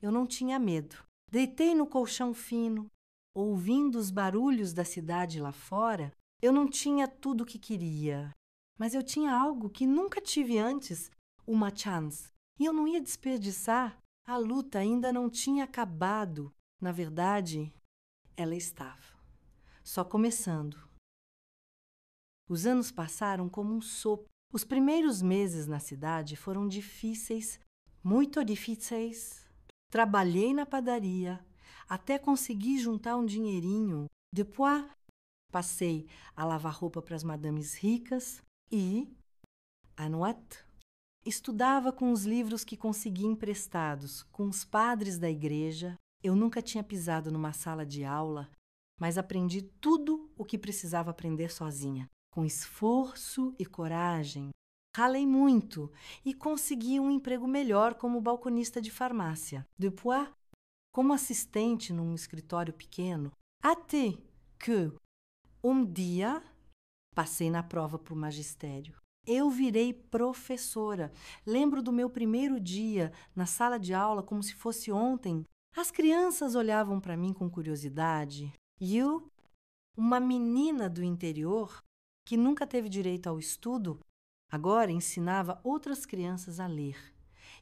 eu não tinha medo. Deitei no colchão fino, ouvindo os barulhos da cidade lá fora. Eu não tinha tudo o que queria, mas eu tinha algo que nunca tive antes, uma chance. E eu não ia desperdiçar. A luta ainda não tinha acabado. Na verdade, ela estava só começando. Os anos passaram como um sopro. Os primeiros meses na cidade foram difíceis, muito difíceis. Trabalhei na padaria até conseguir juntar um dinheirinho. Depois, passei a lavar roupa para as madames ricas e, à noite, Estudava com os livros que consegui emprestados, com os padres da igreja. Eu nunca tinha pisado numa sala de aula, mas aprendi tudo o que precisava aprender sozinha. Com esforço e coragem, ralei muito e consegui um emprego melhor como balconista de farmácia. Depois, como assistente num escritório pequeno, até que dia passei na prova para o magistério. Eu virei professora. Lembro do meu primeiro dia na sala de aula como se fosse ontem. As crianças olhavam para mim com curiosidade. E eu, uma menina do interior, que nunca teve direito ao estudo, agora ensinava outras crianças a ler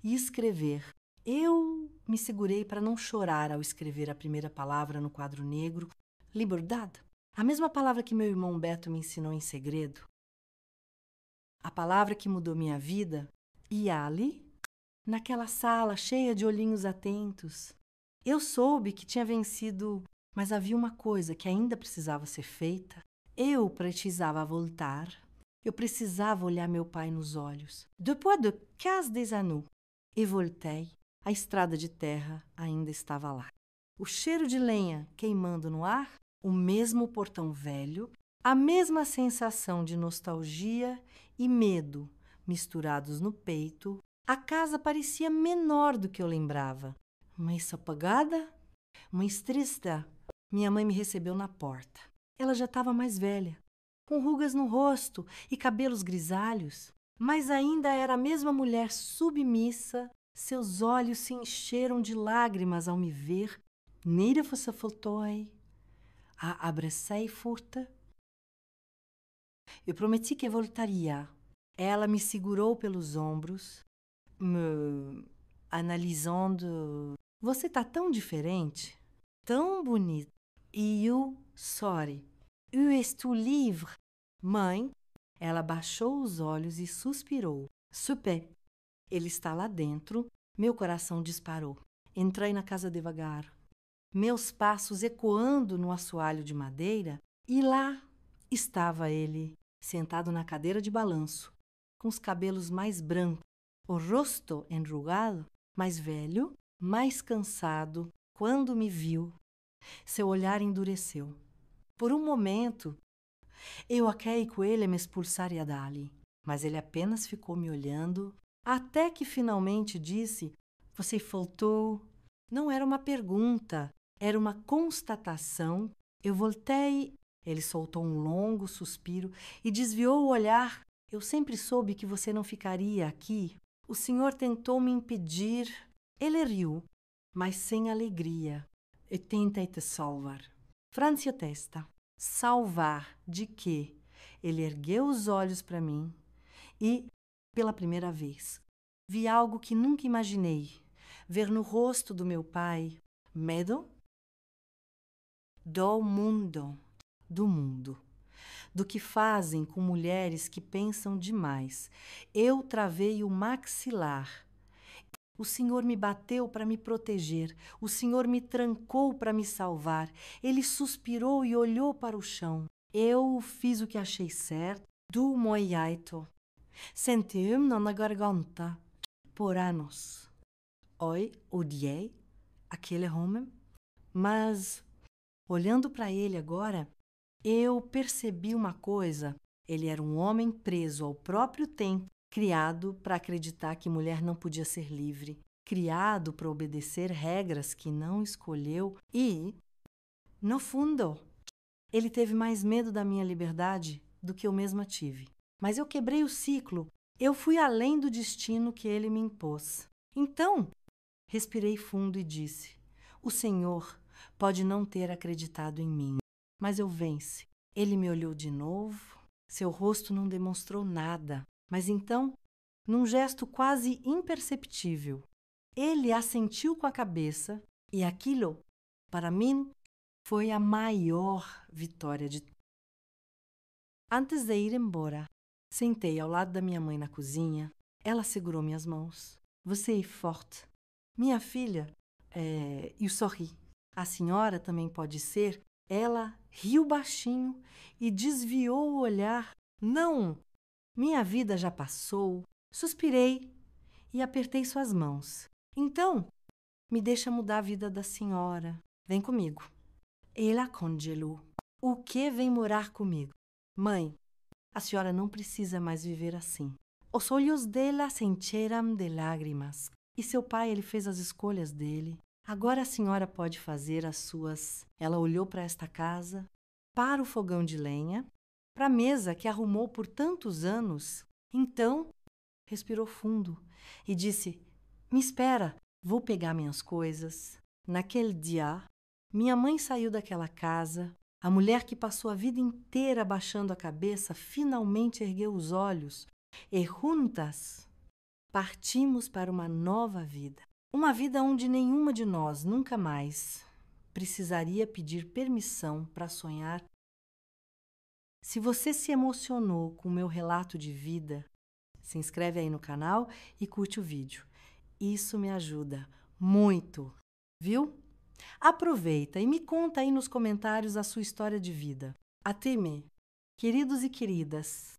e escrever. Eu me segurei para não chorar ao escrever a primeira palavra no quadro negro, liberdade. A mesma palavra que meu irmão Beto me ensinou em segredo. A palavra que mudou minha vida. E ali, naquela sala cheia de olhinhos atentos, eu soube que tinha vencido, mas havia uma coisa que ainda precisava ser feita. Eu precisava voltar. Eu precisava olhar meu pai nos olhos. Depois de 15 anos, e voltei. A estrada de terra ainda estava lá. O cheiro de lenha queimando no ar, o mesmo portão velho, a mesma sensação de nostalgia e medo misturados no peito. A casa parecia menor do que eu lembrava. Mas apagada, mas triste. Minha mãe me recebeu na porta. Ela já estava mais velha, com rugas no rosto e cabelos grisalhos, mas ainda era a mesma mulher submissa. Seus olhos se encheram de lágrimas ao me ver. Nere fosse faltoi. A abracei furta. Eu prometi que voltaria. Ela me segurou pelos ombros, me analisando. Você tá tão diferente, tão bonita. E eu, sorry, eu estou livre. Mãe, ela baixou os olhos e suspirou. Super. Ele está lá dentro. Meu coração disparou. Entrei na casa devagar. Meus passos ecoando no assoalho de madeira. E lá estava ele, sentado na cadeira de balanço, com os cabelos mais brancos, o rosto enrugado, mais velho, mais cansado. Quando me viu, seu olhar endureceu. Por um momento, eu achei que ele me expulsaria dali, mas ele apenas ficou me olhando, até que finalmente disse: "Você faltou." Não era uma pergunta, era uma constatação. Eu voltei. Ele soltou um longo suspiro e desviou o olhar. "Eu sempre soube que você não ficaria aqui. O senhor tentou me impedir." Ele riu, mas sem alegria. "Eu tentei te salvar." Franzi a testa. Salvar de quê? Ele ergueu os olhos para mim e, pela primeira vez, vi algo que nunca imaginei. Ver no rosto do meu pai medo do mundo. Do mundo. Do que fazem com mulheres que pensam demais. Eu travei o maxilar. O Senhor me bateu para me proteger. O Senhor me trancou para me salvar. Ele suspirou e olhou para o chão. Eu fiz o que achei certo. Do moiaito. Senti-me na garganta. Por anos. Oi, odiei aquele homem. Mas, olhando para ele agora, eu percebi uma coisa. Ele era um homem preso ao próprio tempo, criado para acreditar que mulher não podia ser livre, criado para obedecer regras que não escolheu e, no fundo, ele teve mais medo da minha liberdade do que eu mesma tive. Mas eu quebrei o ciclo, eu fui além do destino que ele me impôs. Então, respirei fundo e disse: "O Senhor pode não ter acreditado em mim, mas eu venci." Ele me olhou de novo, seu rosto não demonstrou nada, mas então, num gesto quase imperceptível, ele assentiu com a cabeça e aquilo, para mim, foi a maior vitória de todas. Antes de ir embora, sentei ao lado da minha mãe na cozinha. Ela segurou minhas mãos. "Você é forte." Minha filha, eu sorri. "A senhora também pode ser." Ela riu baixinho e desviou o olhar. "Não, minha vida já passou." Suspirei e apertei suas mãos. Então, me deixa mudar a vida da senhora. Vem comigo. Ela congelou. O que vem morar comigo? Mãe, a senhora não precisa mais viver assim. Os olhos dela se encheram de lágrimas. E seu pai, ele fez as escolhas dele. Agora a senhora pode fazer as suas. Ela olhou para esta casa, para o fogão de lenha, para a mesa que arrumou por tantos anos. Então, respirou fundo e disse: me espera, vou pegar minhas coisas. Naquele dia, minha mãe saiu daquela casa. A mulher que passou a vida inteira abaixando a cabeça finalmente ergueu os olhos e juntas partimos para uma nova vida. Uma vida onde nenhuma de nós nunca mais precisaria pedir permissão para sonhar. Se você se emocionou com o meu relato de vida, se inscreve aí no canal e curte o vídeo. Isso me ajuda muito, viu? Aproveita e me conta aí nos comentários a sua história de vida. Até me, queridos e queridas.